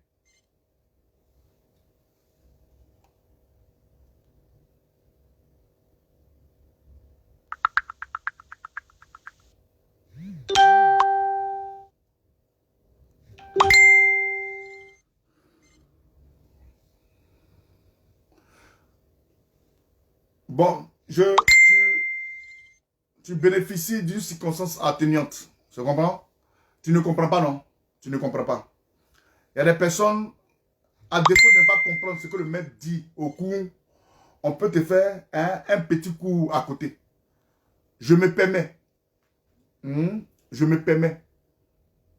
Bon, tu bénéficies d'une circonstance atténuante. Tu comprends? Tu ne comprends pas, non? Tu ne comprends pas. Il y a des personnes, à défaut de ne pas comprendre ce que le maître dit au cours, on peut te faire un petit coup à côté. Je me permets. Je me permets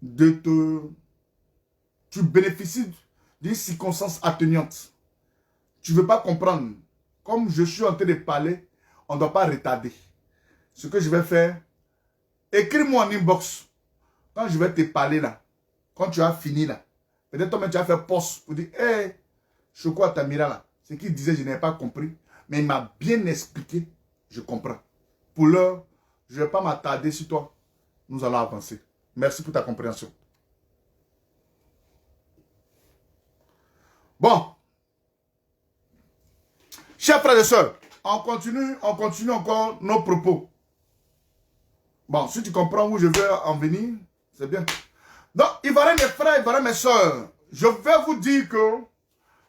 de te... Tu bénéficies d'une circonstance atténuante. Tu ne veux pas comprendre. Comme je suis en train de parler, on ne doit pas retarder. Ce que je vais faire, écris-moi en inbox. Quand je vais te parler là, quand tu as fini là, peut-être toi-même tu as fait post pour dire, hé, Choco Tamira là, ce qu'il disait, je n'ai pas compris, mais il m'a bien expliqué, je comprends. Pour l'heure, je ne vais pas m'attarder sur toi. Nous allons avancer. Merci pour ta compréhension. Bon. Chers frères et sœurs, on continue encore nos propos. Bon, si tu comprends où je veux en venir, c'est bien. Donc, il va y mes frères, il va y mes sœurs. Je vais vous dire que,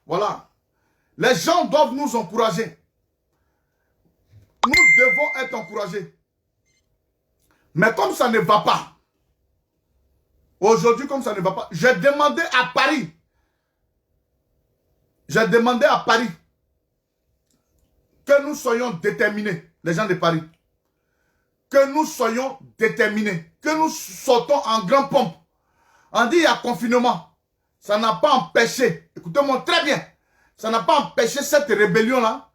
voilà, les gens doivent nous encourager. Nous devons être encouragés. Mais comme ça ne va pas, aujourd'hui comme ça ne va pas, j'ai demandé à Paris, que nous soyons déterminés, les gens de Paris. Que nous soyons déterminés. Que nous sortons en grand pompe. On dit il y a confinement. Ça n'a pas empêché, écoutez-moi très bien, ça n'a pas empêché cette rébellion-là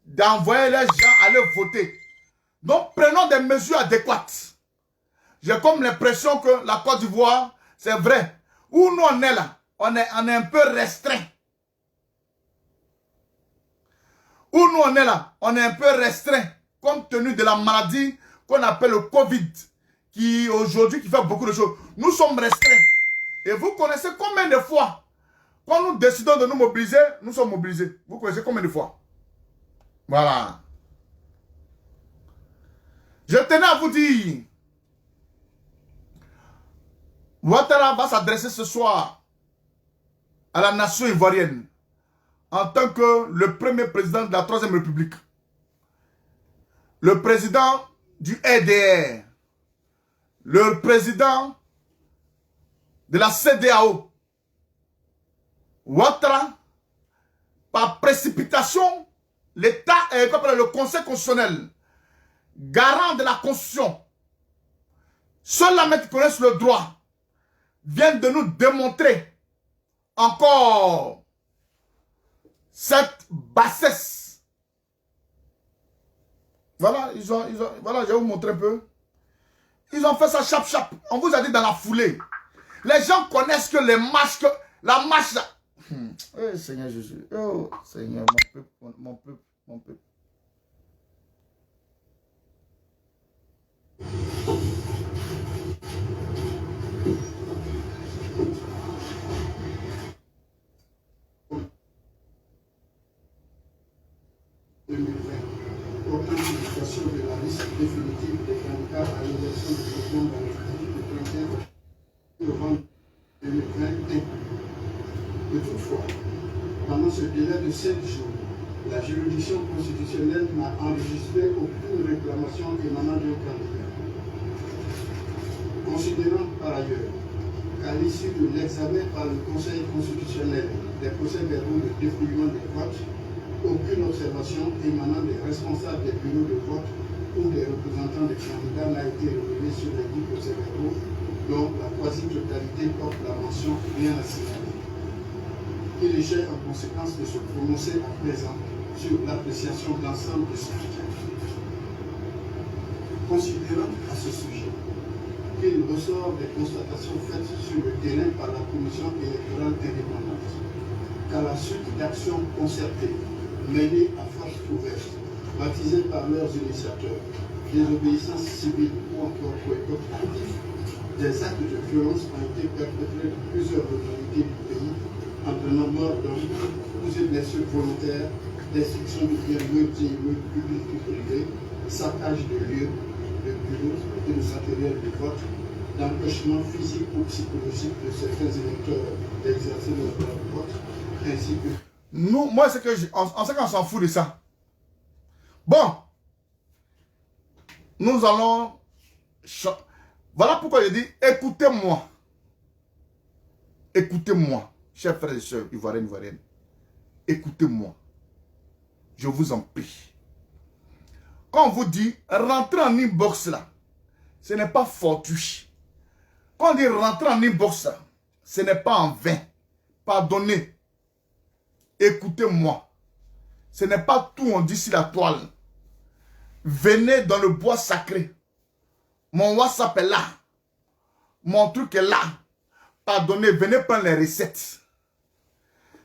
d'envoyer les gens aller voter. Donc prenons des mesures adéquates. J'ai comme l'impression que la Côte d'Ivoire, c'est vrai. Où nous on est là, on est un peu restreint. Où nous on est là, on est un peu restreint compte tenu de la maladie qu'on appelle le Covid, qui aujourd'hui qui fait beaucoup de choses. Nous sommes restreints. Et vous connaissez combien de fois, quand nous décidons de nous mobiliser, nous sommes mobilisés. Vous connaissez combien de fois? Voilà. Je tenais à vous dire, Ouattara va s'adresser ce soir à la nation ivoirienne en tant que le premier président de la Troisième République. Le président du RDR. Le président de la CEDEAO. Ouattara, par précipitation, l'État, le Conseil constitutionnel, garant de la Constitution, ceux-là qui connaissent le droit, viennent de nous démontrer encore cette bassesse. Voilà, voilà, je vais vous montrer un peu. Ils ont fait ça chap-chap. On vous a dit dans la foulée. Les gens connaissent que les marches, la marche là. Oh Seigneur Jésus. Oh Seigneur, mon peuple, mon peuple, mon peuple. Autant publication de la liste définitive des candidats à l'élection du président de la République le 31 novembre 2021. De toutefois, pendant ce délai de 7 jours, la juridiction constitutionnelle n'a enregistré aucune réclamation émanant d'un candidat. Considérant par ailleurs qu'à l'issue de l'examen par le Conseil constitutionnel des procès-verbaux de dépouillement des votes, aucune observation émanant des responsables des bureaux de vote ou des représentants des candidats n'a été relevée sur les 10 procès-verbaux, dont la quasi-totalité porte la mention bien à signaler. Il est cher en conséquence de se prononcer à présent sur l'appréciation de l'ensemble des scrutins. Considérant à ce sujet qu'il ressort des constatations faites sur le terrain par la Commission électorale indépendante, qu'à la suite d'actions concertées menées à force ouverte baptisés par leurs initiateurs, désobéissance civile ou encore boycott actif, des actes de violence ont été perpétrés dans plusieurs localités du pays, entraînant mort d'hommes, plusieurs blessures volontaires, destruction de biens meubles et immeubles publics ou privés, saccage de lieux, de bureaux et de matériel de vote, d'empêchement physique ou psychologique de certains électeurs d'exercer leur droit de vote, ainsi que... Nous, moi, c'est que on sait qu'on s'en fout de ça. Bon, nous allons... Voilà pourquoi je dis, écoutez-moi. Écoutez-moi, chers frères et sœurs ivoiriennes, ivoiriennes. Écoutez-moi. Je vous en prie. Quand on vous dit, rentrez en inbox là, ce n'est pas fortuit. Quand on dit rentrer en inbox là, ce n'est pas en vain. Pardonnez. Écoutez-moi. Ce n'est pas tout on dit sur la toile. Venez dans le bois sacré. Mon WhatsApp est là. Mon truc est là. Pardonnez, venez prendre les recettes.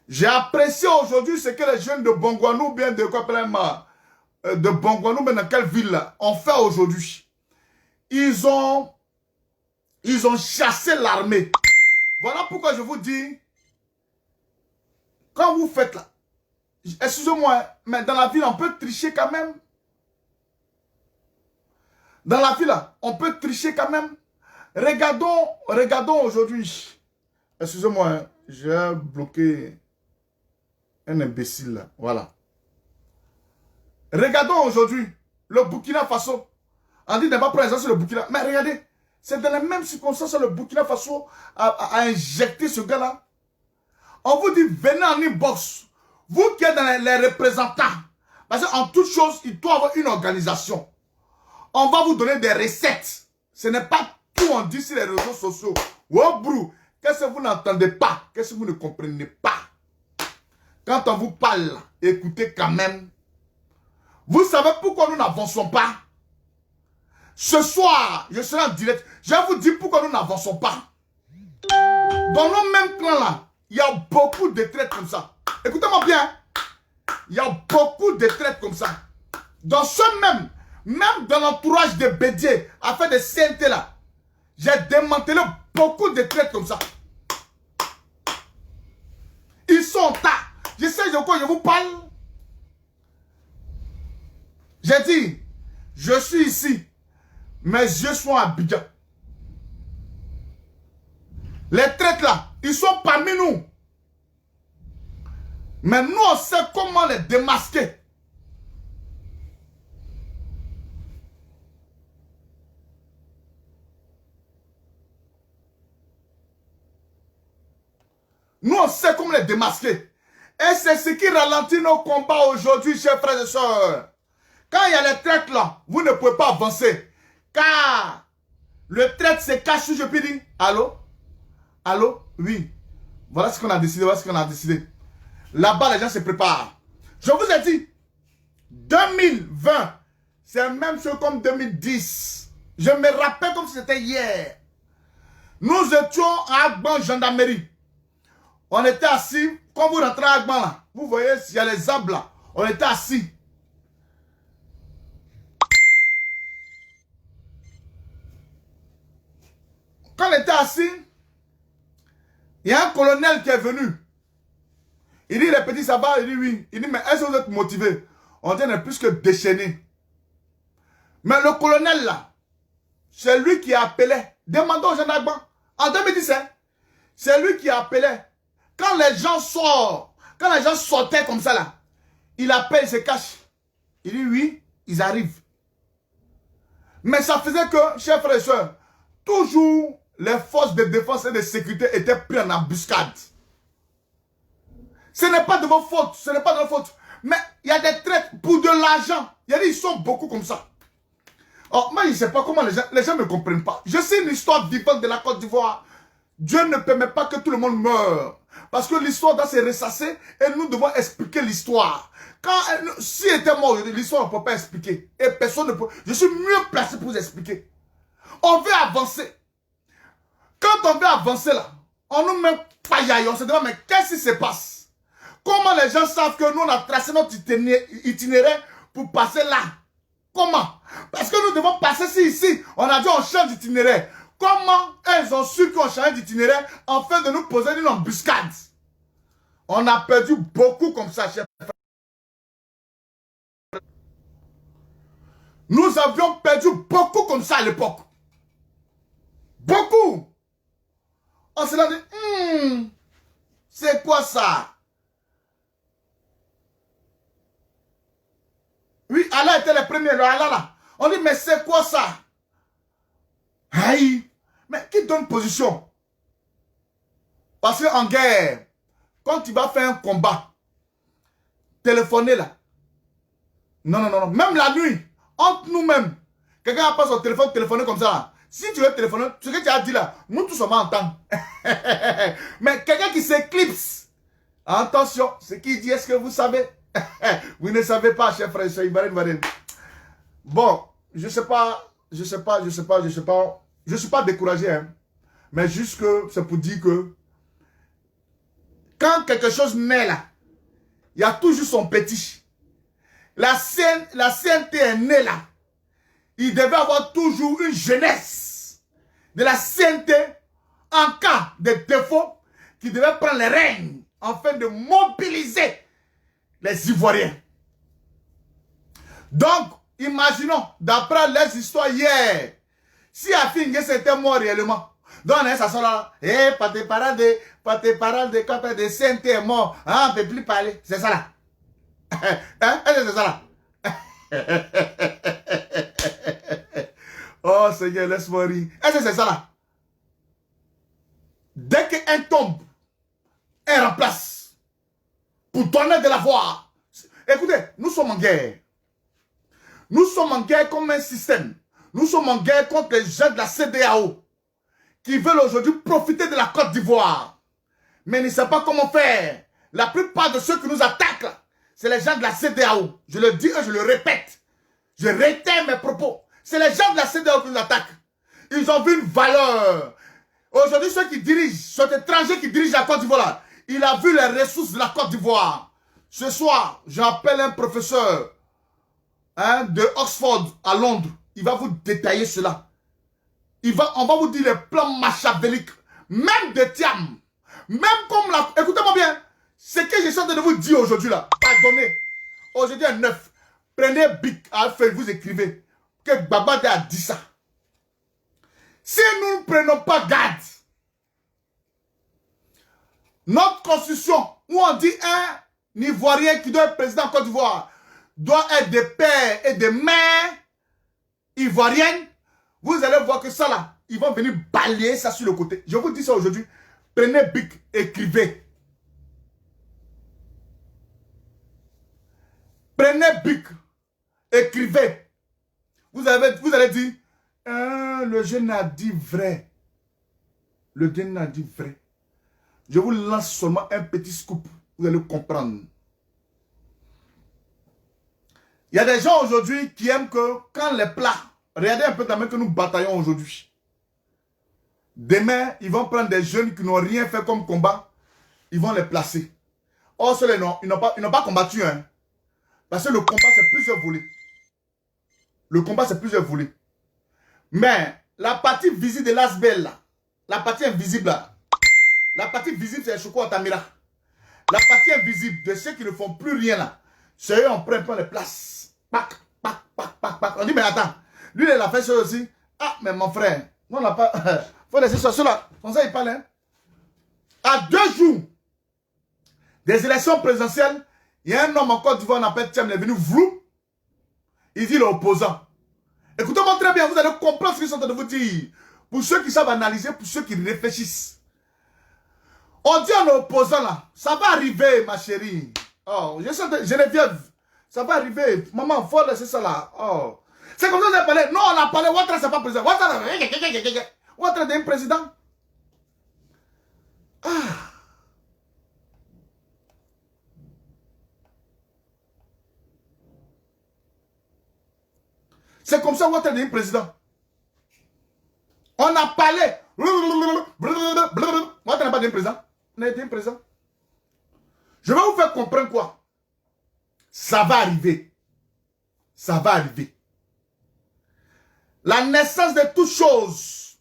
J'ai apprécié aujourd'hui ce que les jeunes de Bongouanou, bien de quoi de Bongouanou, mais dans quelle ville là, ont fait aujourd'hui. Ils ont chassé l'armée. Voilà pourquoi je vous dis, quand vous faites là, excusez-moi, mais dans la ville, on peut tricher quand même. Dans la ville, là, on peut tricher quand même. Regardons aujourd'hui. Excusez-moi, j'ai bloqué un imbécile là. Voilà. Regardons aujourd'hui le Burkina Faso. On dit de ne pas prendre exemple sur le Burkina. Mais regardez, c'est dans les mêmes circonstances que le Burkina Faso a injecté ce gars-là. On vous dit, venez en inbox. Vous qui êtes dans les représentants. Parce qu'en toute chose, il doit y avoir une organisation. On va vous donner des recettes. Ce n'est pas tout on dit sur les réseaux sociaux. Oh, brou, qu'est-ce que vous n'entendez pas? Qu'est-ce que vous ne comprenez pas? Quand on vous parle, écoutez quand même. Vous savez pourquoi nous n'avançons pas? Ce soir, je serai en direct. Je vais vous dire pourquoi nous n'avançons pas. Dans nos mêmes clans là, il y a beaucoup de traites comme ça. Écoutez-moi bien. Il y a beaucoup de traites comme ça. Dans ce même dans l'entourage de Bédier, à faire des CNT là, j'ai démantelé beaucoup de traites comme ça. Ils sont tas. Je sais de quoi je vous parle. J'ai dit, je suis ici. Mes yeux sont à Abidjan. Les traites là, ils sont parmi nous. Mais nous, on sait comment les démasquer. Nous, on sait comment les démasquer. Et c'est ce qui ralentit nos combats aujourd'hui, chers frères et sœurs. Quand il y a les traites là, vous ne pouvez pas avancer. Car le traite se cache, je peux dire. Allô? Allô? Oui. Voilà ce qu'on a décidé, voilà ce qu'on a décidé. Là-bas, les gens se préparent. Je vous ai dit, 2020, c'est même chose comme 2010. Je me rappelle comme si c'était hier. Nous étions à Agban, gendarmerie. On était assis. Quand vous rentrez à Agban, là, vous voyez, il y a les arbres là. On était assis. Quand on était assis, il y a un colonel qui est venu. Il dit, les petits, ça va? Il dit oui. Il dit, mais est-ce que vous êtes motivés? On dit, on est plus que déchaînés. Mais le colonel là, c'est lui qui appelait. Demandons aux gens d'Agban. En 2017, c'est lui qui appelait. Quand les gens sortent, quand les gens sortaient comme ça là, il appelle, il se cache. Il dit oui, ils arrivent. Mais ça faisait que, chers frères et sœurs, toujours les forces de défense et de sécurité étaient prises en embuscade. Ce n'est pas de vos fautes, ce n'est pas de vos fautes. Mais il y a des traites pour de l'argent. Il y a des, ils sont beaucoup comme ça. Oh, moi, je ne sais pas comment les gens ne comprennent pas. Je sais une histoire vivante de la Côte d'Ivoire. Dieu ne permet pas que tout le monde meure. Parce que l'histoire doit se ressasser et nous devons expliquer l'histoire. Si elle était mort, l'histoire ne peut pas expliquer. Et personne ne peut. Je suis mieux placé pour vous expliquer. On veut avancer. Quand on veut avancer là, on nous met paillaille. On se demande, mais qu'est-ce qui se passe? Comment les gens savent que nous, on a tracé notre itinéraire pour passer là. Comment? Parce que nous devons passer ici. On a dit on change d'itinéraire. Comment ils ont su qu'on change d'itinéraire afin de nous poser une embuscade? On a perdu beaucoup comme ça, chef. Nous avions perdu beaucoup comme ça à l'époque. Beaucoup. On s'est dit, c'est quoi ça? Oui, Allah était le premier, le Allah là. On dit, mais c'est quoi ça? Aïe. Mais qui donne position? Parce qu'en guerre, quand tu vas faire un combat, téléphoner là. Non, non, non, non. Même la nuit, entre nous-mêmes, quelqu'un a pas son téléphone, téléphoner comme ça là. Si tu veux téléphoner, ce que tu as dit là, nous tous on va entendre. Mais quelqu'un qui s'éclipse, attention, ce qu'il dit, est-ce que vous savez? Vous ne savez pas, cher frère, bon, je sais pas, je suis pas découragé, hein, mais juste que c'est pour dire que quand quelque chose naît là, il y a toujours son petit. La CNT est née là. Il devait avoir toujours une jeunesse de la CNT en cas de défaut qui devait prendre les règnes afin de mobiliser les Ivoiriens. Donc, imaginons, d'après les histoires hier, si Afingue s'était mort réellement, donc ça sort là, pas tes parents de quand de CNT est mort, on ne peut plus parler, c'est ça là. Hein? C'est ça là. Oh Seigneur, laisse-moi rire. Est-ce que c'est ça là? Dès qu'un tombe, elle remplace pour donner de la voix. Écoutez, nous sommes en guerre. Nous sommes en guerre comme un système. Nous sommes en guerre contre les gens de la CEDEAO qui veulent aujourd'hui profiter de la Côte d'Ivoire. Mais ils ne savent pas comment faire. La plupart de ceux qui nous attaquent, c'est les gens de la CEDEAO. Je le dis et je le répète. Je réitère mes propos. C'est les gens de la CEDEAO qui nous attaquent. Ils ont vu une valeur. Aujourd'hui, ceux qui dirigent, cet étranger qui dirige la Côte d'Ivoire, il a vu les ressources de la Côte d'Ivoire. Ce soir, j'appelle un professeur de Oxford à Londres. Il va vous détailler cela. On va vous dire les plans machiavéliques. Même de Thiam. Même comme la... Écoutez-moi bien. Ce que j'essaie de vous dire aujourd'hui là. Pardonnez. Aujourd'hui à 9. Prenez Bic à feuille, vous écrivez. Que Babade a dit ça. Si nous ne prenons pas garde, notre constitution, où on dit un Ivoirien qui doit être président de Côte d'Ivoire, doit être des pères et des mères ivoiriennes, vous allez voir que ça là, ils vont venir balayer ça sur le côté. Je vous dis ça aujourd'hui. Prenez Bic, écrivez. Prenez Bic, écrivez. Vous allez dire, le jeune a dit vrai. Le jeune a dit vrai. Je vous lance seulement un petit scoop. Vous allez comprendre. Il y a des gens aujourd'hui qui aiment que quand les plats, regardez un peu la main que nous bataillons aujourd'hui. Demain, ils vont prendre des jeunes qui n'ont rien fait comme combat. Ils vont les placer. Or, ceux-là, ils n'ont pas combattu. Hein. Parce que le combat, c'est plusieurs volets. Le combat, c'est plusieurs volets. Mais la partie visible de l'Asbel, là, la partie invisible, là, la partie visible, c'est Chouko Otamira. La partie invisible de ceux qui ne font plus rien, là, c'est eux, on prend les places. Pac, pac, pac, pac, pac. On dit, mais attends, lui, il a fait ça aussi. Ah, mais mon frère, on n'a pas... faut laisser ça, cela. Comme ça, il parle, hein. À 2 jours des élections présidentielles, il y a un homme en Côte d'Ivoire, on appelle Thiam, il est venu vrou. Il dit l'opposant. Écoutez-moi très bien, vous allez comprendre ce qu'ils sont en train de vous dire. Pour ceux qui savent analyser, pour ceux qui réfléchissent. On dit en opposant là, ça va arriver ma chérie. Oh, Geneviève, ça va arriver. Maman, il faut laisser ça là. Oh. C'est comme ça que vous avez parlé. Non, on a parlé, Ouattara c'est pas président. Ouattara est un président. Ah. C'est comme ça que Ouattara est président. On a parlé. Ouattara n'est pas un président. On a été un président. Je vais vous faire comprendre quoi. Ça va arriver. ça va arriver. La naissance de toutes choses.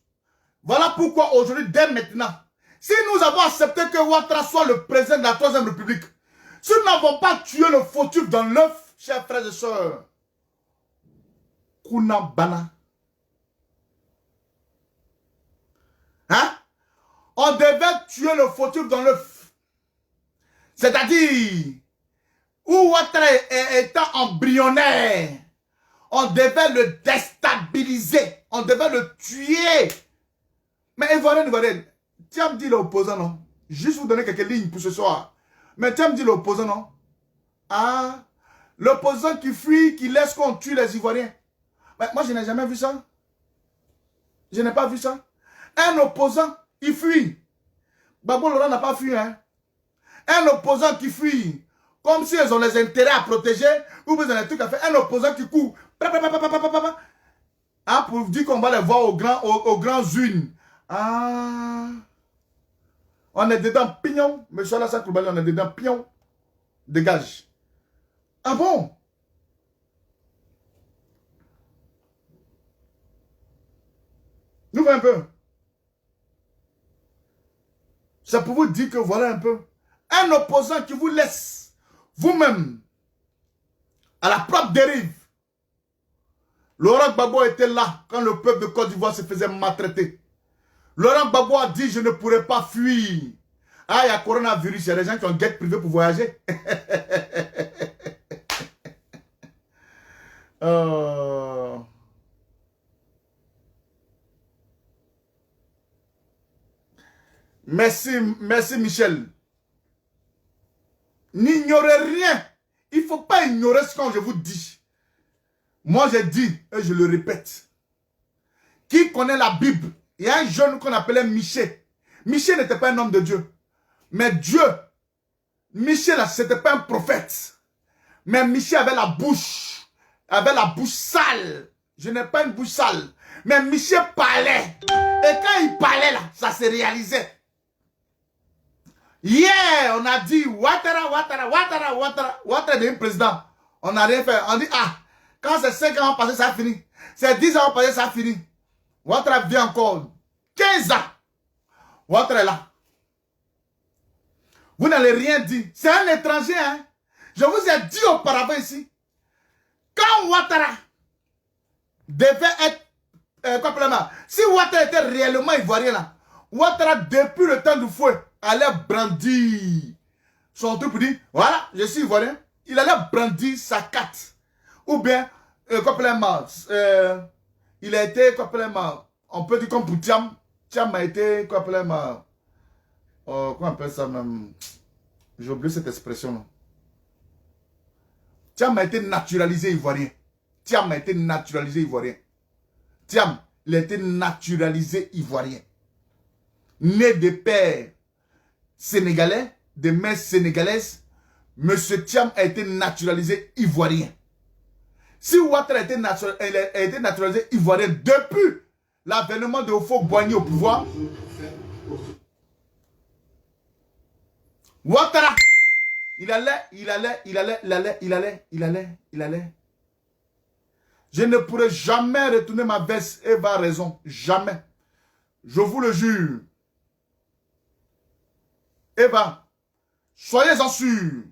Voilà pourquoi aujourd'hui, dès maintenant, si nous avons accepté que Ouattara soit le président de la 3e République, si nous n'avons pas tué le fautif dans l'œuf, chers frères et sœurs, Kuna Bana. Hein? On devait tuer le fautif dans l'œuf. C'est-à-dire, où Ouattara étant embryonnaire, on devait le déstabiliser. On devait le tuer. Mais Ivoirien, tu as me dit l'opposant, non? Juste vous donner quelques lignes pour ce soir. Mais tu as me dit l'opposant, non? Ah, l'opposant qui fuit, qui laisse qu'on tue les Ivoiriens. Mais moi, je n'ai jamais vu ça. Je n'ai pas vu ça. Un opposant, il fuit. Babo Laurent n'a pas fui, hein? Un opposant qui fuit, comme si ils ont les intérêts à protéger, ou besoin des trucs à faire. Un opposant qui court. Ah, pour dire qu'on va les voir aux grands unes. Ah. On est dedans, pignon. Monsieur Alassane Coulibaly, on est dedans, pignon. Dégage. Ah bon? Nous voyons un peu. C'est pour vous dire que voilà un peu. Un opposant qui vous laisse vous-même à la propre dérive. Laurent Gbagbo était là quand le peuple de Côte d'Ivoire se faisait maltraiter. Laurent Gbagbo a dit je ne pourrais pas fuir. Ah, il y a coronavirus, il y a des gens qui ont guette privé pour voyager. Merci Michel. N'ignorez rien. Il ne faut pas ignorer ce que je vous dis. Moi j'ai dit, et je le répète. Qui connaît la Bible? Il y a un jeune qu'on appelait Michel. Michel n'était pas un homme de Dieu. Mais Dieu, Michel, ce n'était pas un prophète. Mais Michel avait la bouche sale. Je n'ai pas une bouche sale. Mais Michel parlait. Et quand il parlait là, ça se réalisait. Hier, on a dit Ouattara devient président. On n'a rien fait. On dit, ah, quand c'est 5 ans passés, ça a fini. C'est 10 ans passés, ça a fini. Ouattara vient encore. 15 ans. Ouattara est là. Vous n'allez rien dire. C'est un étranger, hein. Je vous ai dit auparavant ici. Quand Ouattara devait être... si Ouattara était réellement ivoirien là, Ouattara, depuis le temps du fouet, allait brandir son truc pour dire, voilà, je suis ivoirien. Il allait brandir sa carte. Ou bien, il a été, on peut dire comme pour Thiam. Thiam a été, comment on appelle ça même? J'ai oublié cette expression. Non? Thiam a été naturalisé ivoirien. Thiam a été naturalisé ivoirien. Thiam, il a été naturalisé ivoirien. Né de père sénégalais, de mère sénégalaise, Monsieur Thiam a été naturalisé ivoirien. Si Ouattara a été naturalisé ivoirien depuis l'avènement de Houphouët-Boigny au pouvoir, Ouattara, il allait. Je ne pourrai jamais retourner ma veste. Eva a raison. Jamais. Je vous le jure. Eva, soyez-en sûrs.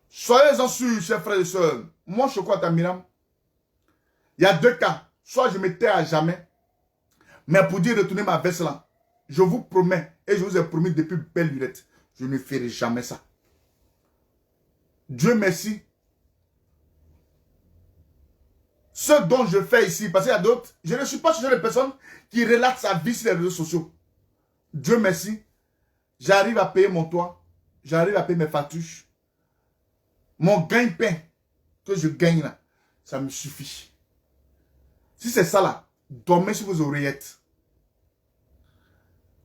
Soyez-en sûrs, chers frères et sœurs. Moi, je crois à Miram. Il y a deux cas. Soit je me tais à jamais. Mais pour dire retourner ma veste là, je vous promets, et je vous ai promis depuis belle lurette, je ne ferai jamais ça. Dieu merci. Ce dont je fais ici, parce qu'il y a d'autres, je ne suis pas ce genre de personne qui relate sa vie sur les réseaux sociaux. Dieu merci. J'arrive à payer mon toit. J'arrive à payer mes factures. Mon gagne-pain que je gagne là, ça me suffit. Si c'est ça là, dormez sur vos oreillettes.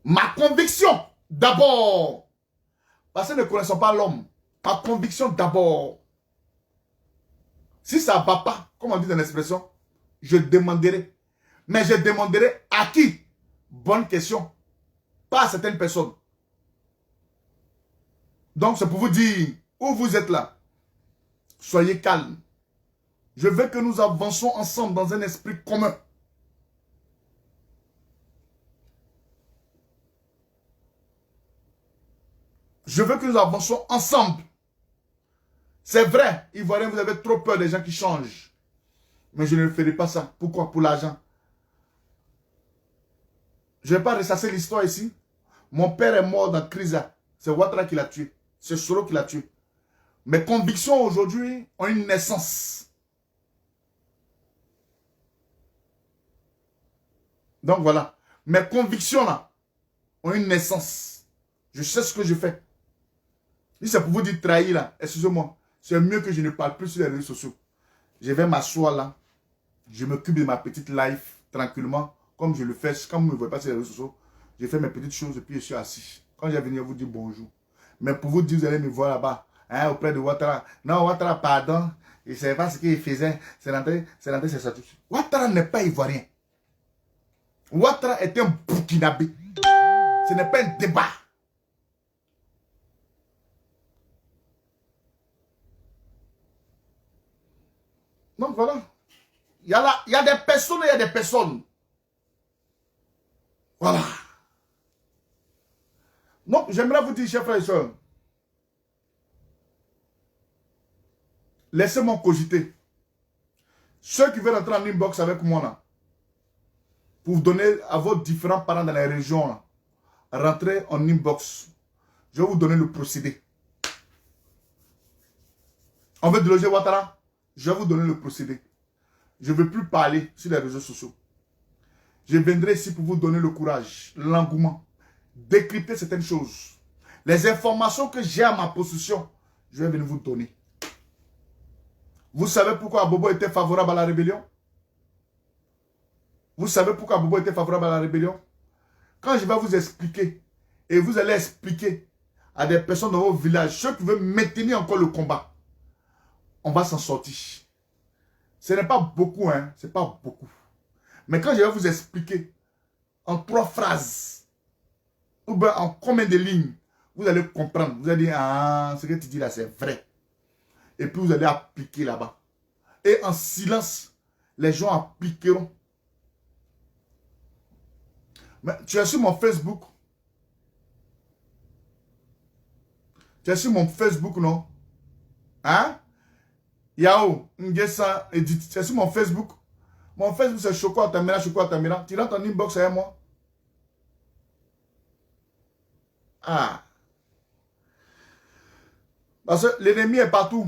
Ma conviction d'abord. Parce que nous ne connaissons pas l'homme. Ma conviction d'abord. Si ça ne va pas, comme on dit dans l'expression, je demanderai. Mais je demanderai à qui? Bonne question. Pas à certaines personnes. Donc c'est pour vous dire, où vous êtes là, soyez calme. Je veux que nous avancions ensemble dans un esprit commun. Je veux que nous avancions ensemble. C'est vrai, Ivoirien, vous avez trop peur des gens qui changent. Mais je ne ferai pas ça. Pourquoi? Pour l'argent. Je ne vais pas ressasser l'histoire ici. Mon père est mort dans Krisa. C'est Ouattara qui l'a tué. C'est Soro qui l'a tué. Mes convictions aujourd'hui ont une naissance. Donc voilà. Mes convictions là ont une naissance. Je sais ce que je fais. Si c'est pour vous dire trahir là, excusez-moi. C'est mieux que je ne parle plus sur les réseaux sociaux. Je vais m'asseoir là. Je m'occupe de ma petite life tranquillement. Comme je le fais. Quand vous ne me voyez pas sur les réseaux sociaux, je fais mes petites choses et puis je suis assis. Quand je vais venir vous dire bonjour. Mais pour vous dire, vous allez me voir là-bas. Hein, auprès de Ouattara. Non, Ouattara, pardon. Il ne savait pas ce qu'il faisait. C'est rentré, c'est sorti. Ouattara n'est pas ivoirien. Ouattara est un Burkinabé. Ce n'est pas un débat. Donc voilà. Il y a des personnes et il y a des personnes. Voilà. Donc j'aimerais vous dire, chers frères et sœurs, laissez-moi cogiter. Ceux qui veulent entrer en inbox avec moi là, pour vous donner à vos différents parents dans les régions là, rentrez en inbox. Je vais vous donner le procédé. On veut déloger Ouattara. Je vais vous donner le procédé. Je ne veux plus parler sur les réseaux sociaux. Je viendrai ici pour vous donner le courage, l'engouement, décrypter certaines choses. Les informations que j'ai à ma possession, je vais venir vous donner. Vous savez pourquoi Bobo était favorable à la rébellion? Vous savez pourquoi Bobo était favorable à la rébellion? Quand je vais vous expliquer, et vous allez expliquer à des personnes dans vos villages, ceux qui veulent maintenir encore le combat, on va s'en sortir. Ce n'est pas beaucoup, hein. Ce n'est pas beaucoup. Mais quand je vais vous expliquer en 3 phrases, ou bien en combien de lignes, vous allez comprendre. Vous allez dire, ah, ce que tu dis là, c'est vrai. Et puis vous allez appliquer là-bas. Et en silence, les gens appliqueront. Mais tu es sur mon Facebook. Tu es sur mon Facebook, non? Hein? Yao, Ngessa, Edith. Tu es sur mon Facebook. Mon Facebook, c'est Choco Atamira, Choco Atamira. Tu rentres en inbox avec moi. Ah. Parce que l'ennemi est partout.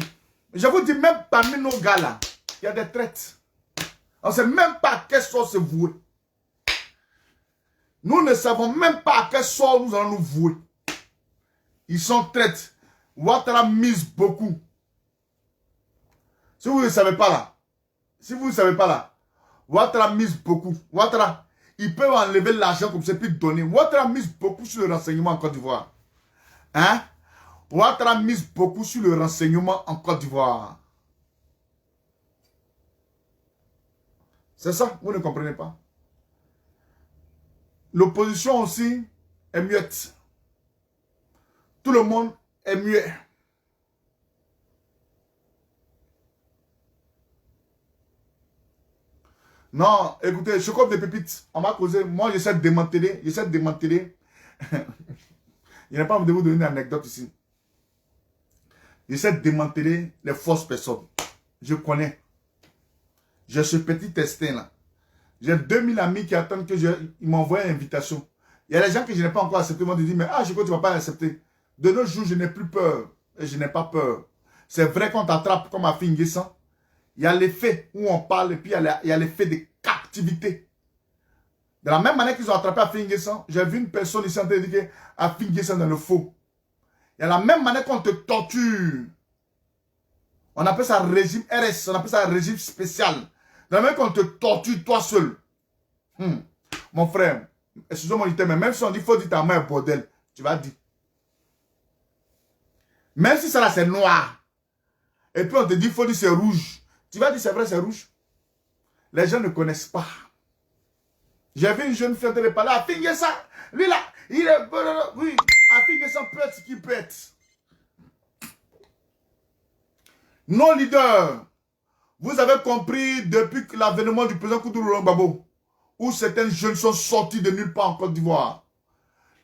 Je vous dis, même parmi nos gars là, il y a des traites. On ne sait même pas à quel sort se vouer. Nous ne savons même pas à quel sort nous allons nous vouer. Ils sont traites. Ouattara mise beaucoup. Si vous ne savez pas là, Ouattara mise beaucoup. Ouattara, il peut enlever l'argent comme ça puis donner. Ouattara mise beaucoup sur le renseignement en Côte d'Ivoire. Hein? Ouattara mise beaucoup sur le renseignement en Côte d'Ivoire. C'est ça, vous ne comprenez pas. L'opposition aussi est muette. Tout le monde est muet. Non, écoutez, je coupe des pépites. On m'a causé. Moi, j'essaie de démanteler. Je n'ai pas envie de vous donner une anecdote ici. J'essaie de démanteler les fausses personnes. Je connais. J'ai ce petit testin là. J'ai 2000 amis qui attendent que ils m'envoient une invitation. Il y a des gens que je n'ai pas encore accepté. Ils m'ont dit, mais je crois que tu ne vas pas l'accepter. De nos jours, je n'ai plus peur. Et je n'ai pas peur. C'est vrai qu'on t'attrape comme à Finguessan. Il y a l'effet où on parle et puis il y a l'effet de captivité. De la même manière qu'ils ont attrapé à Finguessan, j'ai vu une personne ici en train de dire à Finguessan dans le faux. Il y a la même manière qu'on te torture. On appelle ça régime RS, on appelle ça régime spécial. De la même manière qu'on te torture toi seul. Mon frère, excusez-moi, mais même si on dit faut dire ta mère bordel, tu vas dire. Même si ça là c'est noir, et puis on te dit faut dire c'est rouge, tu vas dire c'est vrai c'est rouge. Les gens ne connaissent pas. J'ai vu une jeune fille de parler à Finguessan. Lui là, il est... Oui, à Finguessan peut être ce qu'il peut être. Nos leaders, Vous avez compris depuis l'avènement du président Koudou Laurent Gbagbo, où certains jeunes sont sortis de nulle part en Côte d'Ivoire.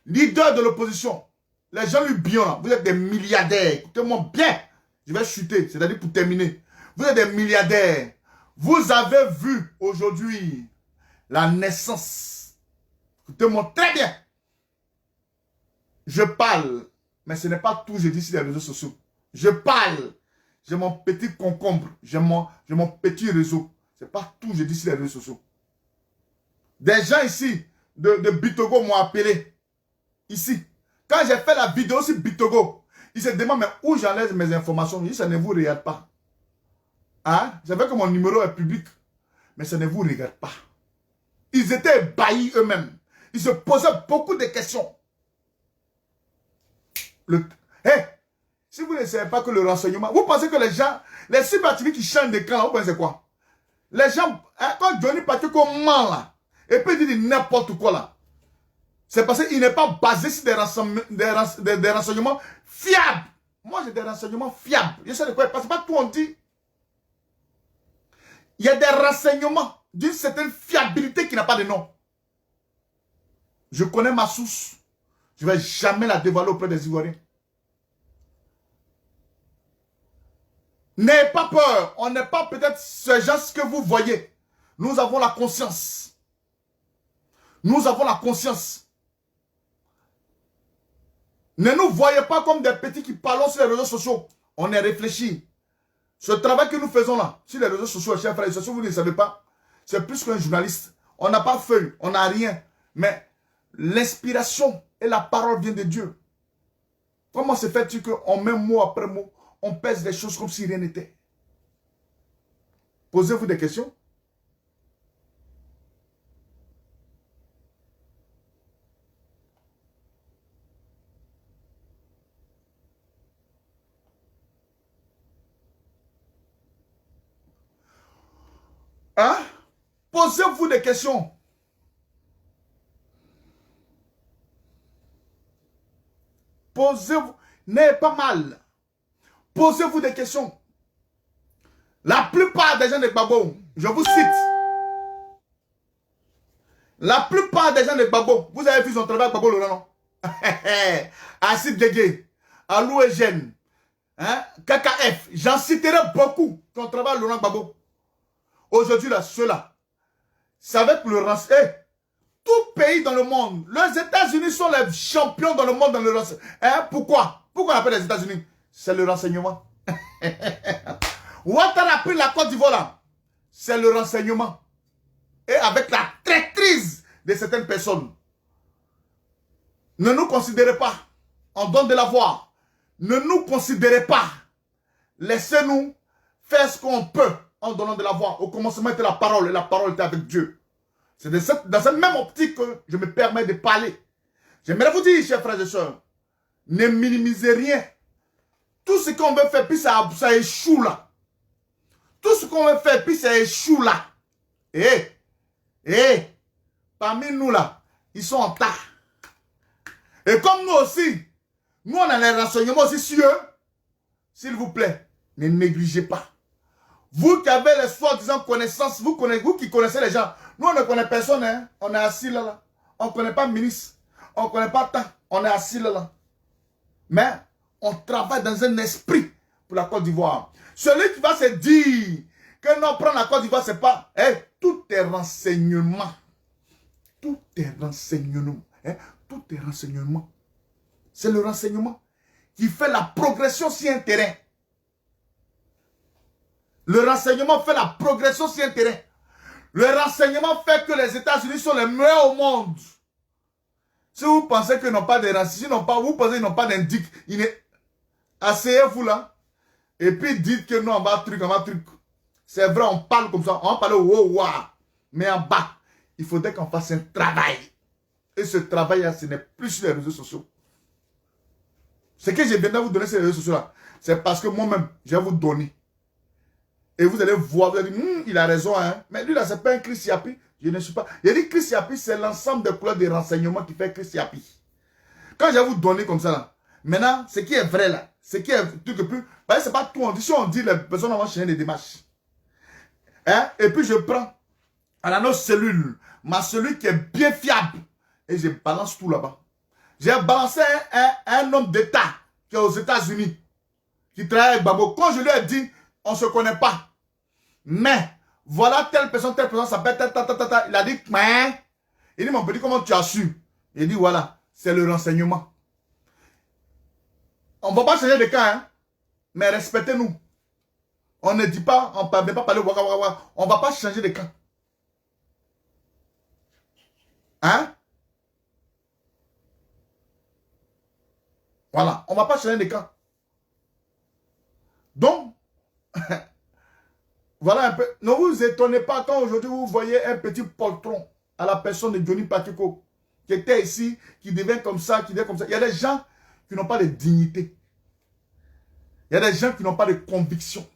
Leader de l'opposition, les gens lui bien là, vous êtes des milliardaires. Écoutez-moi bien, je vais chuter, c'est-à-dire pour terminer. Vous êtes des milliardaires. Vous avez vu aujourd'hui la naissance. Écoutez-moi très bien. Je parle, mais ce n'est pas tout, je dis sur les réseaux sociaux. Je parle. J'ai mon petit concombre. J'ai mon petit réseau. Ce n'est pas tout, je dis sur les réseaux sociaux. Des gens ici de Bitogo m'ont appelé. Ici. Quand j'ai fait la vidéo sur Bitogo, ils se demandent mais où j'enlève mes informations. Je dis ça ne vous regarde pas. Hein? Je savais que mon numéro est public. Mais ça ne vous regarde pas. Ils étaient ébahis eux-mêmes. Ils se posaient beaucoup de questions. Si vous ne savez pas que le renseignement... Vous pensez que les gens... Les cyberactivistes qui changent de camp, vous pensez quoi? Les gens... Hein, quand Johnny Pateko ment là, et puis il dit n'importe quoi là, c'est parce qu'il n'est pas basé sur des renseignements fiables. Moi, j'ai des renseignements fiables. Je sais de quoi, parce que pas tout on dit. Il y a des renseignements d'une certaine fiabilité qui n'a pas de nom. Je connais ma source. Je ne vais jamais la dévoiler auprès des Ivoiriens. N'ayez pas peur. On n'est pas peut-être ce genre que vous voyez. Nous avons la conscience. Nous avons la conscience. Ne nous voyez pas comme des petits qui parlent sur les réseaux sociaux. On est réfléchi. Ce travail que nous faisons là, sur les réseaux sociaux, chers frères et sœurs, vous ne le savez pas, c'est plus qu'un journaliste. On n'a pas feuille, on n'a rien. Mais l'inspiration et la parole viennent de Dieu. Comment se fait-il qu'on met mot après mot, on pèse les choses comme si rien n'était? Posez-vous des questions. Hein? Posez-vous des questions. Posez-vous. N'ayez pas mal. Posez-vous des questions. La plupart des gens de Gbagbo, je vous cite. La plupart des gens de Gbagbo, vous avez vu son travail à Gbagbo Laurent, non? Acide Dégué, Alou Eugène, hein? KKF, j'en citerai beaucoup ton travail à Laurent Gbagbo. Aujourd'hui, là, ceux-là, c'est avec le renseignement. Tout pays dans le monde, les États-Unis sont les champions dans le monde dans le renseignement. Hein? Pourquoi? Pourquoi on appelle les États-Unis? C'est le renseignement. Ouattara a pris la Côte d'Ivoire là. C'est le renseignement. Et avec la traîtrise de certaines personnes. Ne nous considérez pas. On donne de la voix. Ne nous considérez pas. Laissez-nous faire ce qu'on peut en donnant de la voix. Au commencement était la parole et la parole était avec Dieu. C'est dans cette même optique que je me permets de parler. J'aimerais vous dire, chers frères et sœurs, ne minimisez rien. Tout ce qu'on veut faire, puis ça échoue là. Tout ce qu'on veut faire, puis ça échoue là. Parmi nous là, ils sont en tas. Et comme nous aussi, nous on a les renseignements aussi sur eux. S'il vous plaît, ne négligez pas. Vous qui avez les soi-disant connaissances, vous qui connaissez les gens, nous on ne connaît personne, hein? On est assis là. On ne connaît pas le ministre, on ne connaît pas tant, on est assis là. Mais on travaille dans un esprit pour la Côte d'Ivoire. Celui qui va se dire que non, prendre la Côte d'Ivoire, c'est pas... tout est renseignement. Tout est renseignement. Tout est renseignement. C'est le renseignement qui fait la progression sur un terrain. Le renseignement fait la progression sur un terrain. Le renseignement fait que les États-Unis sont les meilleurs au monde. Si vous pensez qu'ils n'ont pas de renseignements, vous pensez qu'ils n'ont pas d'indic, asseyez-vous là. Et puis dites que nous, on va truc. C'est vrai, on parle comme ça. On va parler wow. Mais en bas, il faudrait qu'on fasse un travail. Et ce travail-là, ce n'est plus sur les réseaux sociaux. Ce que je viens de vous donner sur les réseaux sociaux là, c'est parce que moi-même, je vais vous donner. Et vous allez voir, vous allez dire, il a raison, hein. Mais lui là, c'est pas un Chris Yapi. Je ne suis pas. Il dit Chris Yapi, c'est l'ensemble des couleurs de renseignements qui fait Chris Yapi. Quand je vais vous donner comme ça là, maintenant, ce qui est vrai là, ce qui est tout que plus, c'est pas tout on dit. Si on dit, les personnes vont changer des démarches. Hein? Et puis je prends à la notre cellule, ma cellule qui est bien fiable. Et je balance tout là-bas. J'ai balancé un homme d'État qui est aux États-Unis, qui travaille avec Babo. Quand je lui ai dit, on ne se connaît pas. Mais, voilà telle personne s'appelle ta. Il a dit, mais. Il dit, mon petit, comment tu as su? Il dit, voilà, c'est le renseignement. On ne va pas changer de cas, hein, mais respectez-nous. On ne dit pas, on ne va pas parler waka waka waka. On ne va pas changer de cas. Hein? Voilà, on ne va pas changer de camp. Donc, voilà un peu. Ne vous étonnez pas quand aujourd'hui vous voyez un petit poltron à la personne de Johnny Pacheco qui était ici, qui devient comme ça, qui devient comme ça. Il y a des gens qui n'ont pas de dignité. Il y a des gens qui n'ont pas de conviction.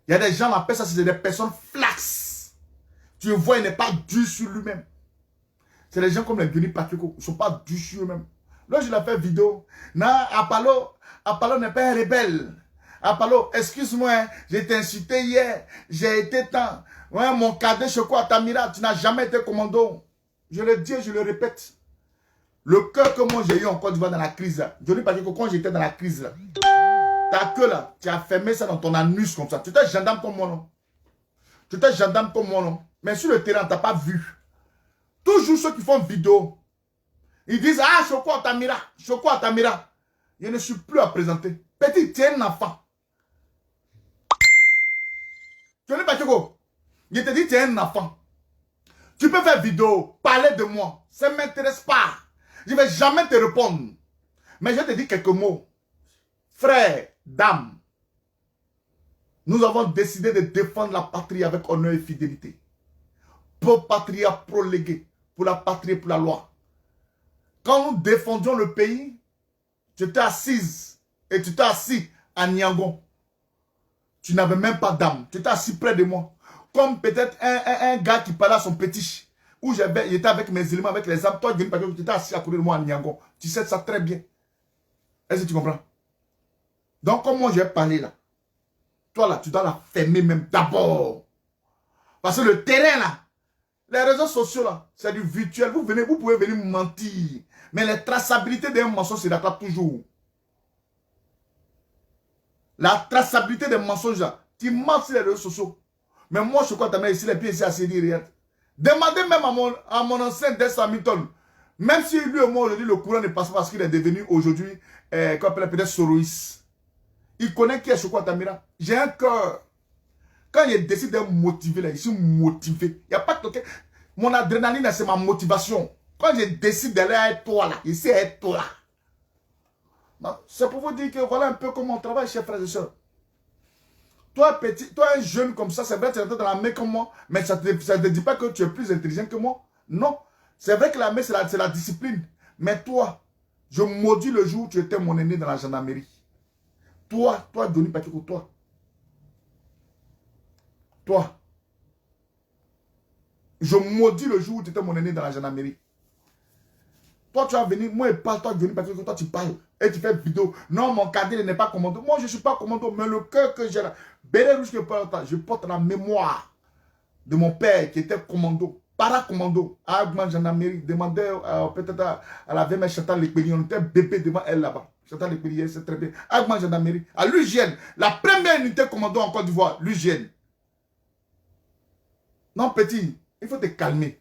Il y a des gens, on appelle ça, c'est des personnes flax. Tu le vois, il n'est pas dur sur lui-même. C'est des gens comme les Johnny Pacheco, ils ne sont pas durs sur eux-mêmes. Là, je l'ai fait vidéo. Non, Apollo n'est pas un rebelle. Apollo, excuse-moi, hein, j'ai été insulté hier. J'ai été tant. Ouais, mon cadet chez quoi, Tamira, tu n'as jamais été commando. Je le dis et je le répète. Le cœur que moi j'ai eu en Côte d'Ivoire dans la crise là. Je dis pas que quand j'étais dans la crise là, ta queue là, tu as fermé ça dans ton anus comme ça. Tu étais gendarme comme moi, non? Tu étais gendarme comme moi, non? Mais sur le terrain, tu n'as pas vu. Toujours ceux qui font vidéo. Ils disent, ah, Choco Tamira, Choco Tamira. Je ne suis plus à présenter. Petit, tu es un enfant. Tu n'es pas Choco. Je te dis, tu es un enfant. Tu peux faire vidéo, parler de moi. Ça ne m'intéresse pas. Je ne vais jamais te répondre. Mais je te dis quelques mots. Frère, dame, nous avons décidé de défendre la patrie avec honneur et fidélité. Pro patria, pro légué. Pour la patrie et pour la loi. Quand nous défendions le pays, tu t'es assise et tu t'es assis à Niangon. Tu n'avais même pas d'âme. Tu t'es assis près de moi. Comme peut-être un gars qui parlait à son petit. Où j'étais avec mes éléments, avec les âmes. Toi, tu étais assis à côté de moi à Niangon. Tu sais ça très bien. Est-ce que tu comprends? Donc, comme moi, j'ai parlé là. Toi là, tu dois la fermer même d'abord. Parce que le terrain là, les réseaux sociaux là, c'est du virtuel. Vous pouvez venir mentir. Mais la traçabilité d'un mensonge se rattrape toujours. La traçabilité des mensonges là, tu mens sur les réseaux sociaux. Mais moi, je crois que tu as ici les pieds ici à se dire rien. Demandez même à mon ancien Des Hamilton. Même si lui et moi aujourd'hui, le courant ne passe pas parce qu'il est devenu aujourd'hui, qu'on appelle peut-être Soroïs. Il connaît qui est Choco Tamira. J'ai un cœur. Quand il décide de me motiver, là, je suis motivé. Il n'y a pas de quelqu'un. Mon adrénaline, c'est ma motivation. Quand je décide d'aller avec toi là, ici avec toi là. C'est pour vous dire que voilà un peu comment on travaille, chers frères et sœurs. Toi, petit, toi, un jeune comme ça, c'est vrai que tu es dans la main comme moi, mais ça ne te dit pas que tu es plus intelligent que moi. Non. C'est vrai que la main, c'est la discipline. Mais toi, je maudis le jour où tu étais mon aîné dans la gendarmerie. Toi, Johnny Pacheco, toi. Toi. Je maudis le jour où tu étais mon aîné dans la gendarmerie. Toi, tu vas venir, moi, je parle, toi, Johnny Pacheco, toi, tu parles. Et tu fais vidéo. Non, mon cadet n'est pas commando. Moi, je ne suis pas commando, mais le cœur que j'ai là, béret rouge que je porte la mémoire de mon père qui était commando, paracommando, à Agman gendarmerie. Demandez peut-être à la vieille Chantal Lepeli, on était bébé devant elle là-bas. Chantal Lepeli, c'est très bien. Agman gendarmerie, à l'UGN, la première unité commando en Côte d'Ivoire, l'UGN. Non, petit, il faut te calmer.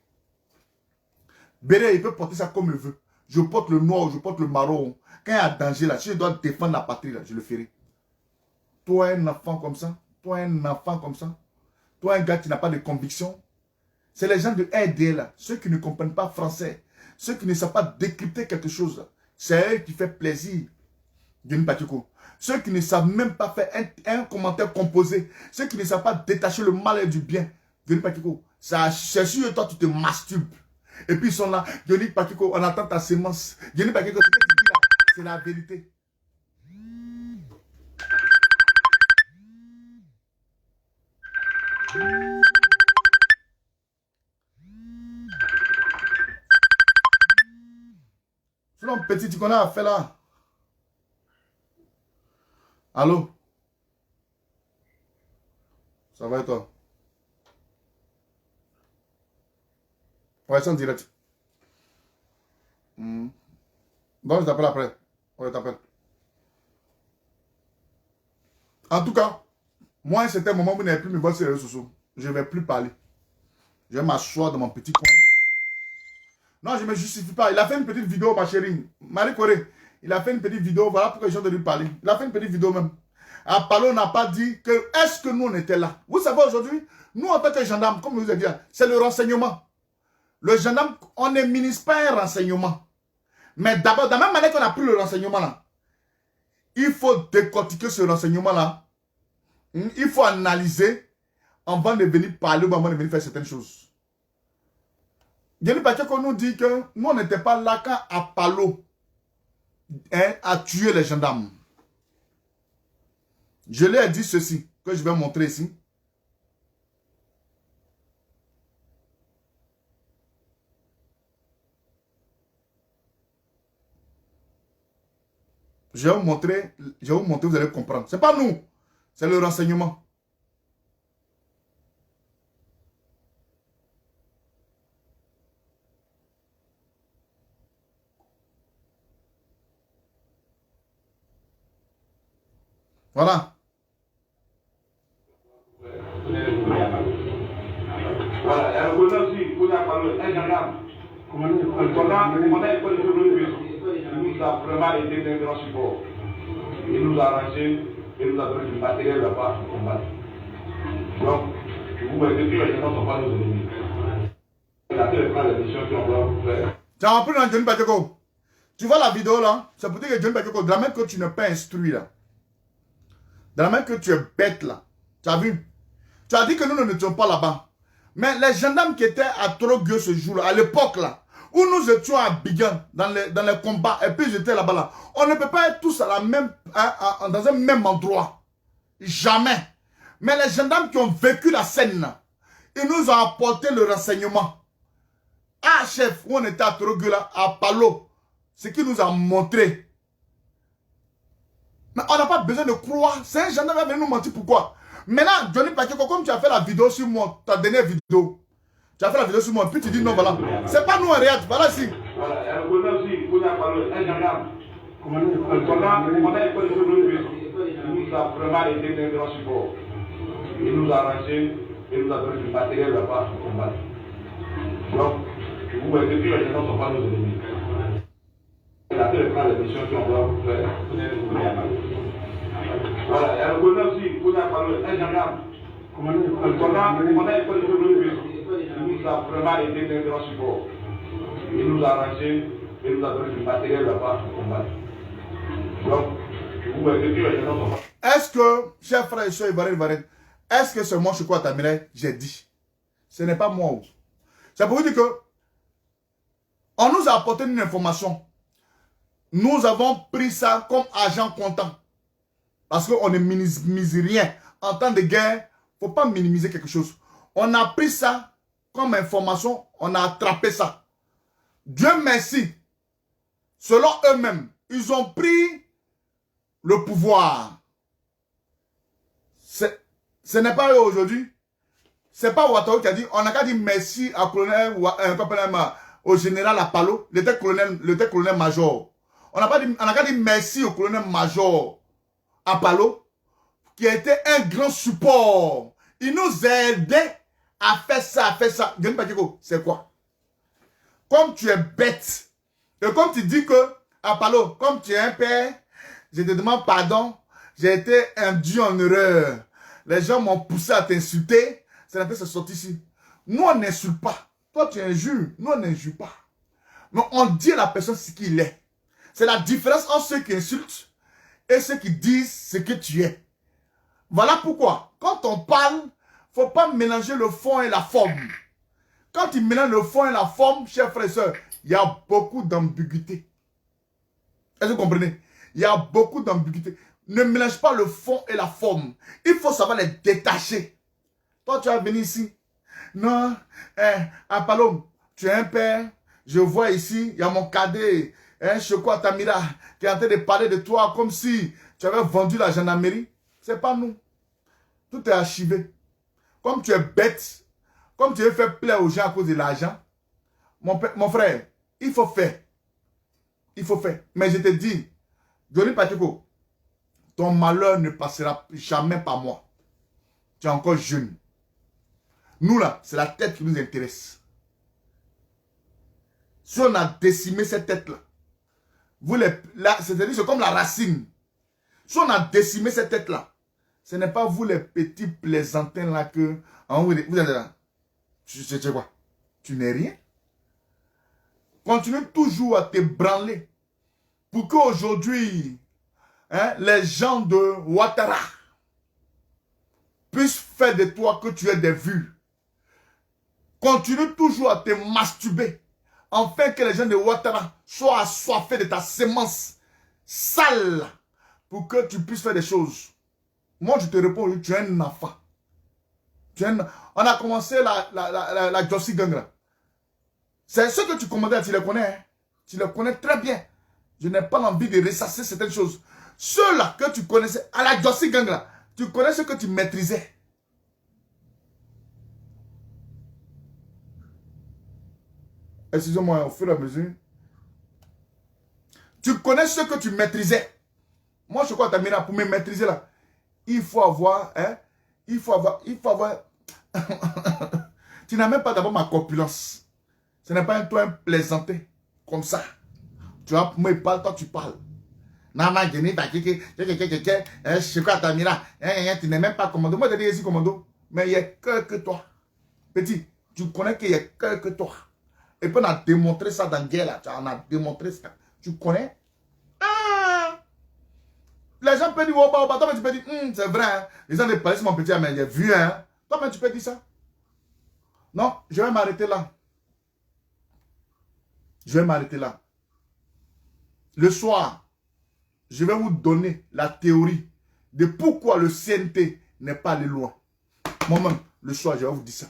Béret, il peut porter ça comme il veut. Je porte le noir, je porte le marron. Quand il y a danger là, si je dois défendre la patrie là, je le ferai. Toi, un enfant comme ça, toi, un gars qui n'a pas de conviction, c'est les gens de RDL là, ceux qui ne comprennent pas français, ceux qui ne savent pas décrypter quelque chose. C'est eux qui font plaisir. Johnny Pacheco. Ceux qui ne savent même pas faire un commentaire composé, ceux qui ne savent pas détacher le mal et du bien. Johnny Pacheco, c'est sûr que toi tu te masturbes. Et puis ils sont là, Johnny Pacheco, on attend ta sémence. Johnny Pacheco, ce que tu dis là, c'est la vérité. Sinon, petit, tu connais à faire là. Allô? Ça va et toi? Ouais, c'est en direct. Donc, je t'appelle après. Ouais, je t'appelle. En tout cas, moi, à un certain moment, vous n'allez plus me voir sur les réseaux sociaux. Je ne vais plus parler. Je vais m'asseoir dans mon petit coin. Non, je ne me justifie pas. Il a fait une petite vidéo, ma chérie. Marie Corée. Il a fait une petite vidéo. Voilà pourquoi les gens de lui parler. Il a fait une petite vidéo même. Apollo n'a pas dit que est-ce que nous on était là. Vous savez aujourd'hui, nous en tant que gendarmes, comme je vous ai dit, c'est le renseignement. Le gendarme, on n'éminise pas un renseignement. Mais d'abord, de la même manière qu'on a pris le renseignement là, il faut décortiquer ce renseignement là. Il faut analyser avant de venir parler ou avant de venir faire certaines choses. Jenny Pacheco nous dit que nous on n'était pas là quand Apollo a tué les gendarmes. Je lui ai dit ceci, que je vais montrer ici. Je vais vous montrer, vous allez comprendre. Ce n'est pas nous, c'est le renseignement. Voilà. Voilà, elle reconnaît aussi, vous avez parlé, un gendarme. On a école de il nous a vraiment aidé d'un grand support. Il nous a arrangé, il nous a donné du matériel là-bas pour combattre. Donc, vous voyez, depuis les gens ne sont pas nos ennemis. Il a fait les missions qu'on doit faire. Tu as appris dans Johnny Pacheco. Tu vois la vidéo là? C'est pour dire que Johnny Pacheco, de la même que tu n'es pas instruit là. De la même que tu es bête là. Tu as vu? Tu as dit que nous n'étions pas là-bas. Mais les gendarmes qui étaient à Trogueux ce jour-là, à l'époque là, où nous étions à Bigan, dans les combats, et puis j'étais là-bas là, on ne peut pas être tous à la même, dans un même endroit. Jamais. Mais les gendarmes qui ont vécu la scène là, ils nous ont apporté le renseignement. Ah chef, où on était à Trogueux là, à Palo, ce qu'il nous a montré. Mais on n'a pas besoin de croire. C'est un gendarme qui va venir nous mentir. Pourquoi? Maintenant, Johnny Pacheco, comme tu as fait la vidéo sur moi, ta dernière vidéo, tu as fait la vidéo sur moi, puis tu dis non, voilà. C'est pas nous en réalité, voilà si. Voilà, elle reconnaît aussi, vous avez parlé, un gendarme. On a école de il nous a vraiment aidé d'un grand support. Il nous a arrangé, il nous a donné du matériel là-bas pour combattre. Donc, vous voyez, depuis les gens ne sont pas nos ennemis. Il a fait les missions qu'on doit faire. Voilà, elle reconnaît aussi, vous avez parlé, un gendarme. On a école de il nous a vraiment aidé d'un grand support. Il nous a arrangé, il nous a donné du matériel là-bas pour combattre. Donc, vous voyez, depuis les gens ne sont pas. Est-ce que, chers frères et sœurs, est-ce que c'est moi, je crois, Tamilé, j'ai dit? Ce n'est pas moi. C'est pour vous dire que on nous a apporté une information. Nous avons pris ça comme agent comptant. Parce qu'on ne minimise rien. En temps de guerre, il ne faut pas minimiser quelque chose. On a pris ça comme information, on a attrapé ça. Dieu merci. Selon eux-mêmes, ils ont pris le pouvoir. Ce n'est pas eux aujourd'hui. Ce n'est pas Ouattara qui a dit, on n'a qu'à dire merci à colonel, au général Apollo, le colonel-major. On n'a qu'à dire merci au colonel-major Apollo, qui a été un grand support. Il nous a aidé à faire ça, à faire ça. C'est quoi? Comme tu es bête, et comme tu dis que, Apollo, comme tu es un père, je te demande pardon, j'ai été induit en erreur. Les gens m'ont poussé à t'insulter, c'est la tête sortie ici. Nous, on n'insulte pas. Toi, tu injures, nous, on n'injure pas. Mais on dit à la personne ce qu'il est. C'est la différence entre ceux qui insultent et ceux qui disent ce que tu es. Voilà pourquoi, quand on parle, il ne faut pas mélanger le fond et la forme. Quand tu mélanges le fond et la forme, chers frères et sœurs, il y a beaucoup d'ambiguïté. Est-ce que vous comprenez? Il y a beaucoup d'ambiguïté. Ne mélange pas le fond et la forme. Il faut savoir les détacher. Toi, tu vas venir ici. Non, Apollo, tu es un père. Je vois ici, il y a mon cadet, Choko Tamira, qui est en train de parler de toi comme si tu avais vendu la gendarmerie. Ce n'est pas nous. Tout est archivé. comme tu es bête, comme tu veux faire plaisir aux gens à cause de l'argent, mon frère, il faut faire. Il faut faire. Mais je te dis, Johnny Patiko, ton malheur ne passera jamais par moi. Tu es encore jeune. Nous là, c'est la tête qui nous intéresse. Si on a décimé cette tête-là, c'est-à-dire c'est comme la racine. Si on a décimé cette tête-là, ce n'est pas vous les petits plaisantins là que... vous êtes là. Tu sais quoi? Tu n'es rien. Continue toujours à te branler. Pour qu'aujourd'hui, les gens de Ouattara puissent faire de toi que tu aies des vues. Continue toujours à te masturber. Afin que les gens de Ouattara soient assoiffés de ta sémence sale. Pour que tu puisses faire des choses. Moi, je te réponds, tu es un enfant. On a commencé la Jossi Gangra. C'est ce que tu commandais, tu les connais. Hein? Tu les connais très bien. Je n'ai pas envie de ressasser certaines choses. Ceux-là que tu connaissais, à la Jossi Gangra, tu connais ce que tu maîtrisais. Excusez-moi, au fur et à mesure. Tu connais ce que tu maîtrisais. Moi, je crois que Tamira, pour me maîtriser là, il faut avoir, il faut avoir. Tu n'as même pas d'abord ma corpulence. Ce n'est pas un plaisanter comme ça. Tu vois, moi, il parle, toi, tu parles. Nama, Jenny, je crois que Tamira, tu n'es même pas commando. Moi, je dis ici commando, mais il n'y a que toi. Petit, tu connais qu'il n'y a que toi. Et puis, on a démontré ça dans la guerre là. On a démontré ça. Tu connais? Ah! Les gens peuvent dire, oh, bah, toi, tu peux dire, c'est vrai, hein. Les gens ne parlent, mon petit, mais j'ai vu, hein. Toi, mais tu peux dire ça. Non, je vais m'arrêter là. Je vais m'arrêter là. Le soir, je vais vous donner la théorie de pourquoi le CNT n'est pas allé loin. Moi-même, le soir, je vais vous dire ça.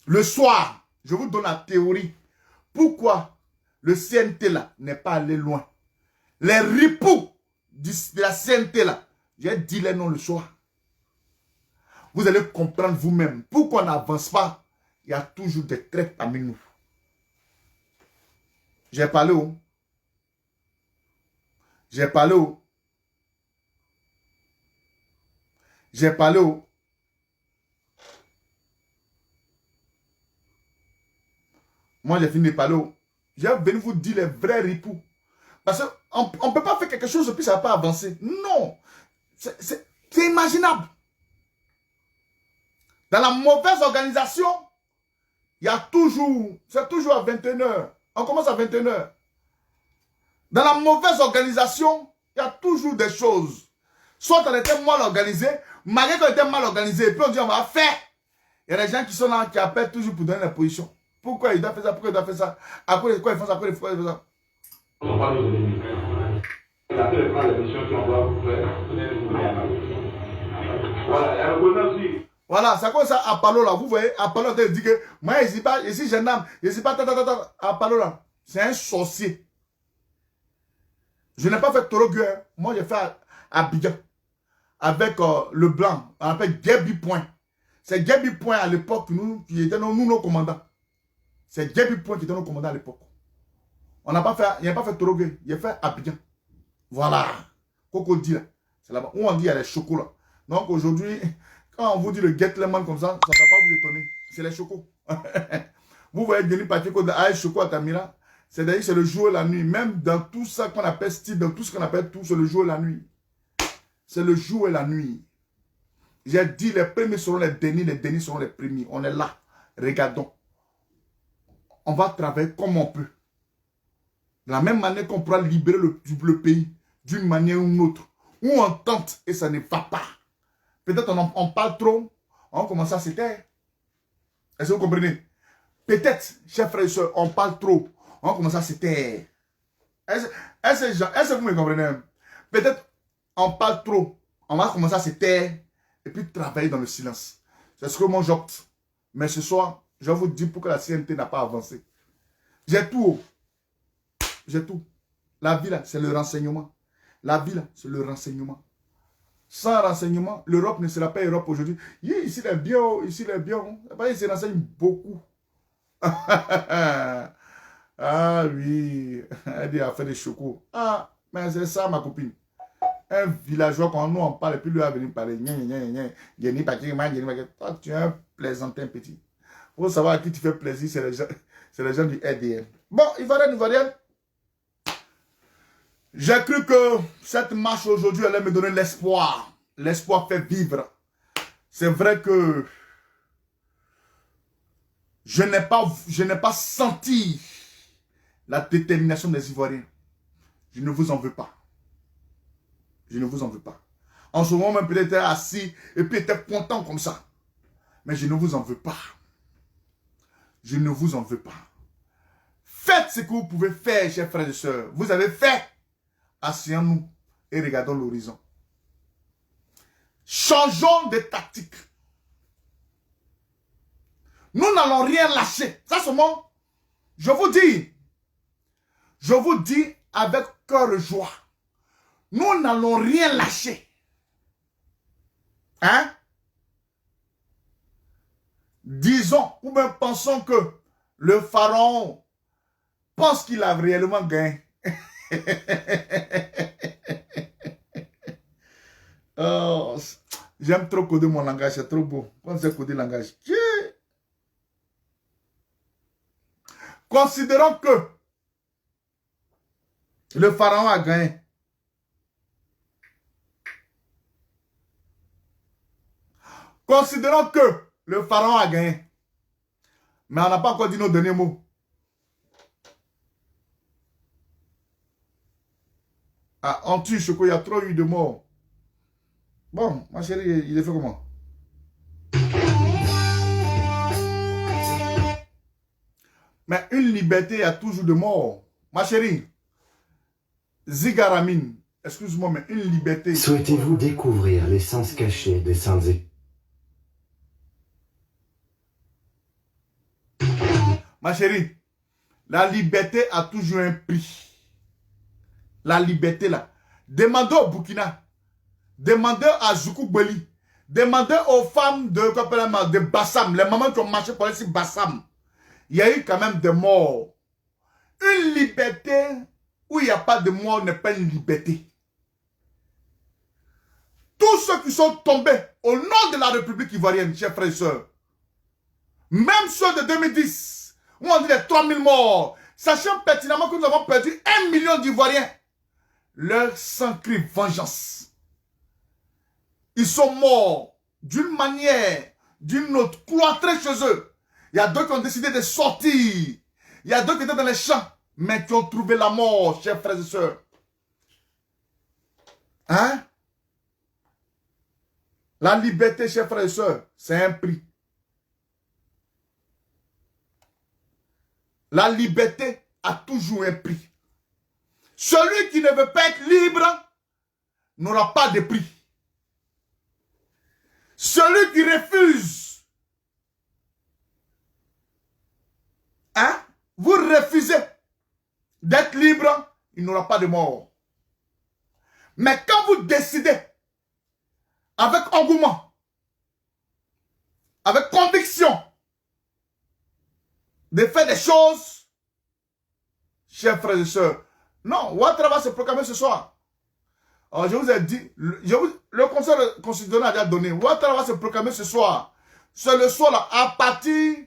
Le soir, je vous donne la théorie pourquoi le CNT là n'est pas allé loin. Les ripoux de la CNT là, j'ai dit les noms le soir. Vous allez comprendre vous-même pourquoi on n'avance pas. Il y a toujours des traîtres parmi nous. J'ai parlé où? J'ai parlé où? J'ai parlé où? Moi, j'ai fini de parler où? J'ai venu vous dire les vrais ripoux. Parce qu'on ne peut pas faire quelque chose et puis ça ne va pas avancer. Non. C'est imaginable. Dans la mauvaise organisation, il y a toujours, c'est toujours à 21h. On commence à 21h. Dans la mauvaise organisation, il y a toujours des choses. Soit on était mal organisé, malgré qu'on était mal organisé, et puis on dit on va faire. Il y a des gens qui sont là, qui appellent toujours pour donner la position. Pourquoi il doit faire ça? Pourquoi il doit faire ça? À quoi ils font ça? À quoi ils font ça? On parle de l'émission. Ça peut prendre l'émission qu'on doit faire. Voilà, il y a le bonheur aussi. Voilà, c'est comme ça, Apollo là, vous voyez, Apollo te dit que moi, je ne suis jeune homme, je ne suis pas Apollo là, c'est un sorcier. Je n'ai pas fait Torogue, hein. Moi j'ai fait Abidjan, avec le blanc, on appelle Gaby Point. C'est Gaby Point à l'époque, qui était nos commandants. C'est Gaby Point qui était nos commandants à l'époque. On n'a pas fait, il n'a pas fait Torogue, il a fait Abidjan. Voilà, Coco dit là, c'est là-bas, où on dit il y a les chocolats. Donc aujourd'hui, quand on vous dit le get lemon comme ça ne va pas vous étonner. C'est les chocos. Vous voyez Denis Patiko de Aïe Choco à Tamira. C'est-à-dire c'est le jour et la nuit. Même dans tout ça qu'on appelle style, dans tout ce qu'on appelle tout, c'est le jour et la nuit. C'est le jour et la nuit. J'ai dit les premiers seront les derniers seront les premiers. On est là. Regardons. On va travailler comme on peut. De la même manière qu'on pourra libérer le pays d'une manière ou d'une autre. Ou on tente et ça ne va pas. Peut-être on parle trop, on commence à se taire. Est-ce que vous comprenez? Peut-être, chers frères et soeurs, on parle trop, on commence à se taire. Est-ce que vous me comprenez? Peut-être on parle trop, on va commencer à se taire et puis travailler dans le silence. C'est ce que moi j'opte. Mais ce soir, je vais vous dire pourquoi la CNT n'a pas avancé. J'ai tout. J'ai tout. La vie là, c'est le renseignement. La vie là, c'est le renseignement. Sans renseignement, l'Europe ne sera pas Europe aujourd'hui. Ici les bien, ici les bien. Ils se renseignent beaucoup. Ah oui, elle dit à faire des chocos. Ah, mais c'est ça ma copine. Un villageois, quand nous on parle, et puis lui va venir parler. Toi, tu es un plaisantin petit. Il faut savoir à qui tu fais plaisir, c'est les gens du RDM. Bon, Ivoirienne. J'ai cru que cette marche aujourd'hui allait me donner l'espoir. L'espoir fait vivre. C'est vrai que je n'ai pas senti la détermination des Ivoiriens. Je ne vous en veux pas. Je ne vous en veux pas. En ce moment, même peut-être assis et puis était content comme ça. Mais je ne vous en veux pas. Je ne vous en veux pas. Faites ce que vous pouvez faire, chers frères et sœurs. Vous avez fait. Asseyons-nous et regardons l'horizon. Changeons de tactique. Nous n'allons rien lâcher. Ça, c'est moi. Je vous dis avec cœur et joie. Nous n'allons rien lâcher. Hein? Disons, ou même pensons que le pharaon pense qu'il a réellement gagné. Oh, j'aime trop coder mon langage, c'est trop beau. Quand c'est coder le langage. Considérons que le pharaon a gagné. Considérons que le pharaon a gagné. Mais on n'a pas encore dit nos derniers mots. Ah, on tue Choco, il y a trop eu de morts. Bon, ma chérie, il est fait comment? Mais une liberté a toujours de morts. Ma chérie, Zigaramine, excuse-moi, mais une liberté... Souhaitez-vous découvrir les sens cachés des saintes écritures? Ma chérie, la liberté a toujours un prix. La liberté là. Demandez au Burkina. Demandez à Zoukou-Beli. Demandez aux femmes de Bassam. Les mamans qui ont marché pour ici Bassam. Il y a eu quand même des morts. Une liberté où il n'y a pas de mort n'est pas une liberté. Tous ceux qui sont tombés au nom de la République ivoirienne, chers frères et sœurs, même ceux de 2010, où on dit les 3000 morts, sachant pertinemment que nous avons perdu 1 million d'Ivoiriens, leur sang crie vengeance. Ils sont morts d'une manière, d'une autre, cloîtrés chez eux. Il y a d'autres qui ont décidé de sortir. Il y a d'autres qui étaient dans les champs, mais qui ont trouvé la mort, chers frères et sœurs. Hein? La liberté, chers frères et sœurs, c'est un prix. La liberté a toujours un prix. Celui qui ne veut pas être libre n'aura pas de prix. Celui qui refuse, hein, vous refusez d'être libre, il n'aura pas de mort. Mais quand vous décidez, avec engouement, avec conviction, de faire des choses, chers frères et sœurs, non, Ouattara va se proclamer ce soir. Alors, je vous ai dit, le Conseil constitutionnel a déjà donné, Ouattara va se proclamer ce soir. C'est le soir là, à partir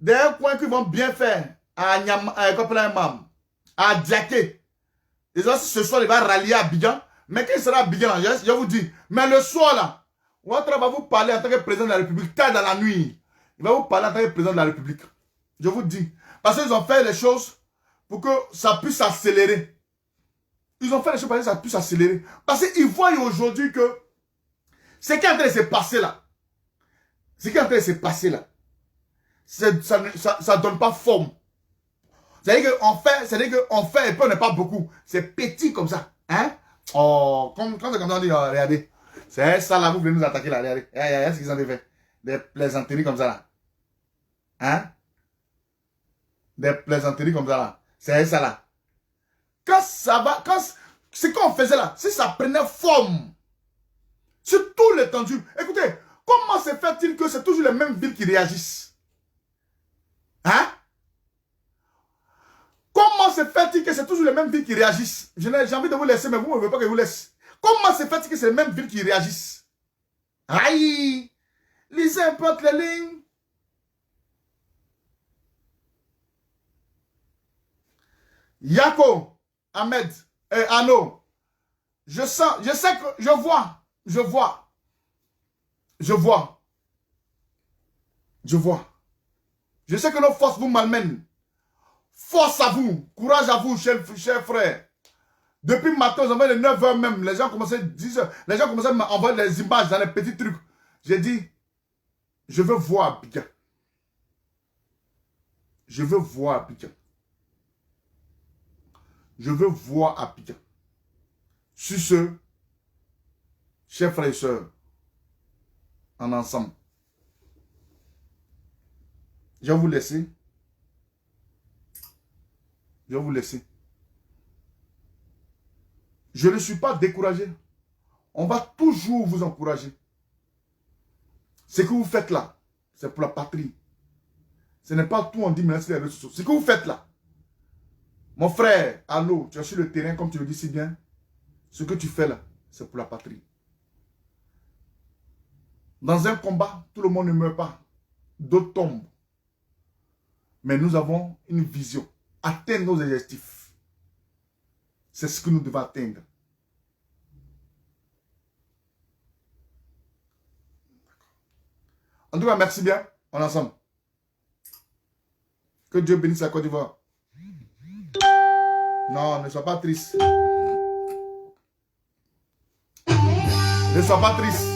d'un coin qu'ils vont bien faire, à Diaké. Déjà, ce soir, il va rallier à Abidjan. Mais quand il sera à Abidjan, je vous dis, mais le soir là, Ouattara va vous parler en tant que président de la République, tard dans la nuit. Il va vous parler en tant que président de la République. Je vous dis. Parce qu'ils ont fait les choses pour que ça puisse accélérer. Ils ont fait les choses pour que ça puisse accélérer. Parce qu'ils voient aujourd'hui que ce qui est en train de se passer là, ça ne donne pas forme. C'est-à-dire qu'on fait et puis on n'est pas beaucoup. C'est petit comme ça. Hein? Oh, quand on dit, oh, regardez. C'est ça là, vous venez nous attaquer là, regardez. Regardez ce qu'ils ont fait. Des plaisanteries comme ça là. Hein? Des plaisanteries comme ça là. C'est ça là. Quand ça va, ce qu'on faisait là, si ça prenait forme, Sur tout l'étendue. Écoutez, comment se fait-il que c'est toujours les mêmes villes qui réagissent? Hein? Comment se fait-il que c'est toujours les mêmes villes qui réagissent? J'ai envie de vous laisser, mais vous ne voulez pas que je vous laisse. Comment se fait-il que c'est les mêmes villes qui réagissent? Aïe! Lisez un peu entre les lignes. Yako, Ahmed, et Anno. Je sais que, je vois. Je sais que nos forces vous malmènent. Force à vous, courage à vous, chers frères. Depuis le matin, vous envoyez les 9h même, les gens commençaient à 10h, les gens commençaient à m'envoyer les images dans les petits trucs. J'ai dit, je veux voir Abidjan. Je veux voir Abidjan. Je veux voir Abidjan. Sur ce, chers frères et sœurs, en ensemble, je vais vous laisser. Je vais vous laisser. Je ne suis pas découragé. On va toujours vous encourager. Ce que vous faites là, c'est pour la patrie. Ce n'est pas tout on dit, mais c'est les réseaux sociaux. Ce que vous faites là, mon frère, allô, tu es sur le terrain, comme tu le dis si bien. Ce que tu fais là, c'est pour la patrie. Dans un combat, tout le monde ne meurt pas. D'autres tombent. Mais nous avons une vision. Atteindre nos objectifs. C'est ce que nous devons atteindre. En tout cas, merci bien. On est ensemble. Que Dieu bénisse la Côte d'Ivoire. Non, ne sois pas triste. Ne sois pas triste.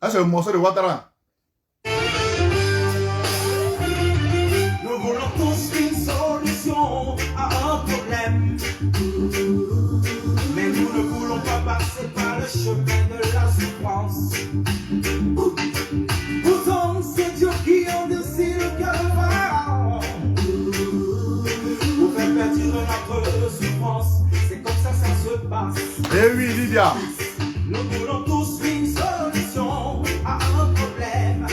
Ah, c'est le morceau de Ouattara. Nous voulons tous une solution à un problème. Mais nous ne voulons pas passer par le chemin de la souffrance. Pourtant, c'est Dieu qui en décide le cœur. Pour faire perdre notre souffrance, c'est comme ça se passe. Eh oui, Lydia. Nous voulons tous une solution à un problème.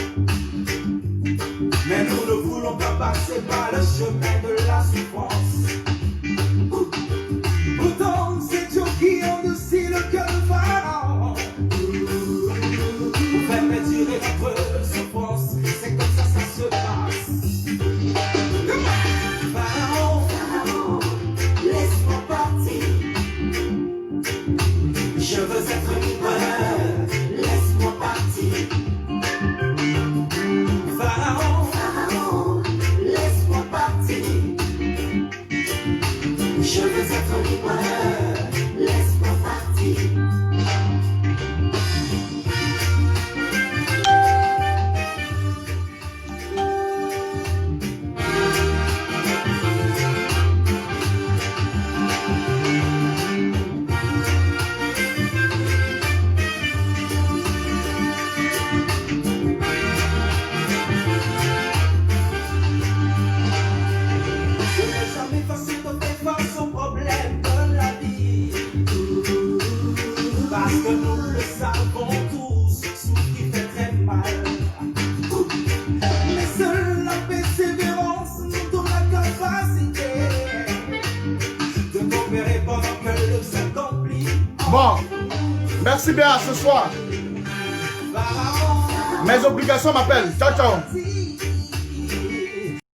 Mais nous ne voulons pas passer par le chemin de la souffrance. Pourtant, c'est Dieu qui en décide le cœur de Pharaon. Pour faire perdurer notre souffrance, c'est comme ça se passe. Pharaon, laisse-moi partir. Je veux être libre, laisse-moi partir. Pharaon, laisse-moi partir. Je veux être libre, laisse-moi partir. Bon, merci bien à ce soir. Mes obligations m'appellent. Ciao, ciao.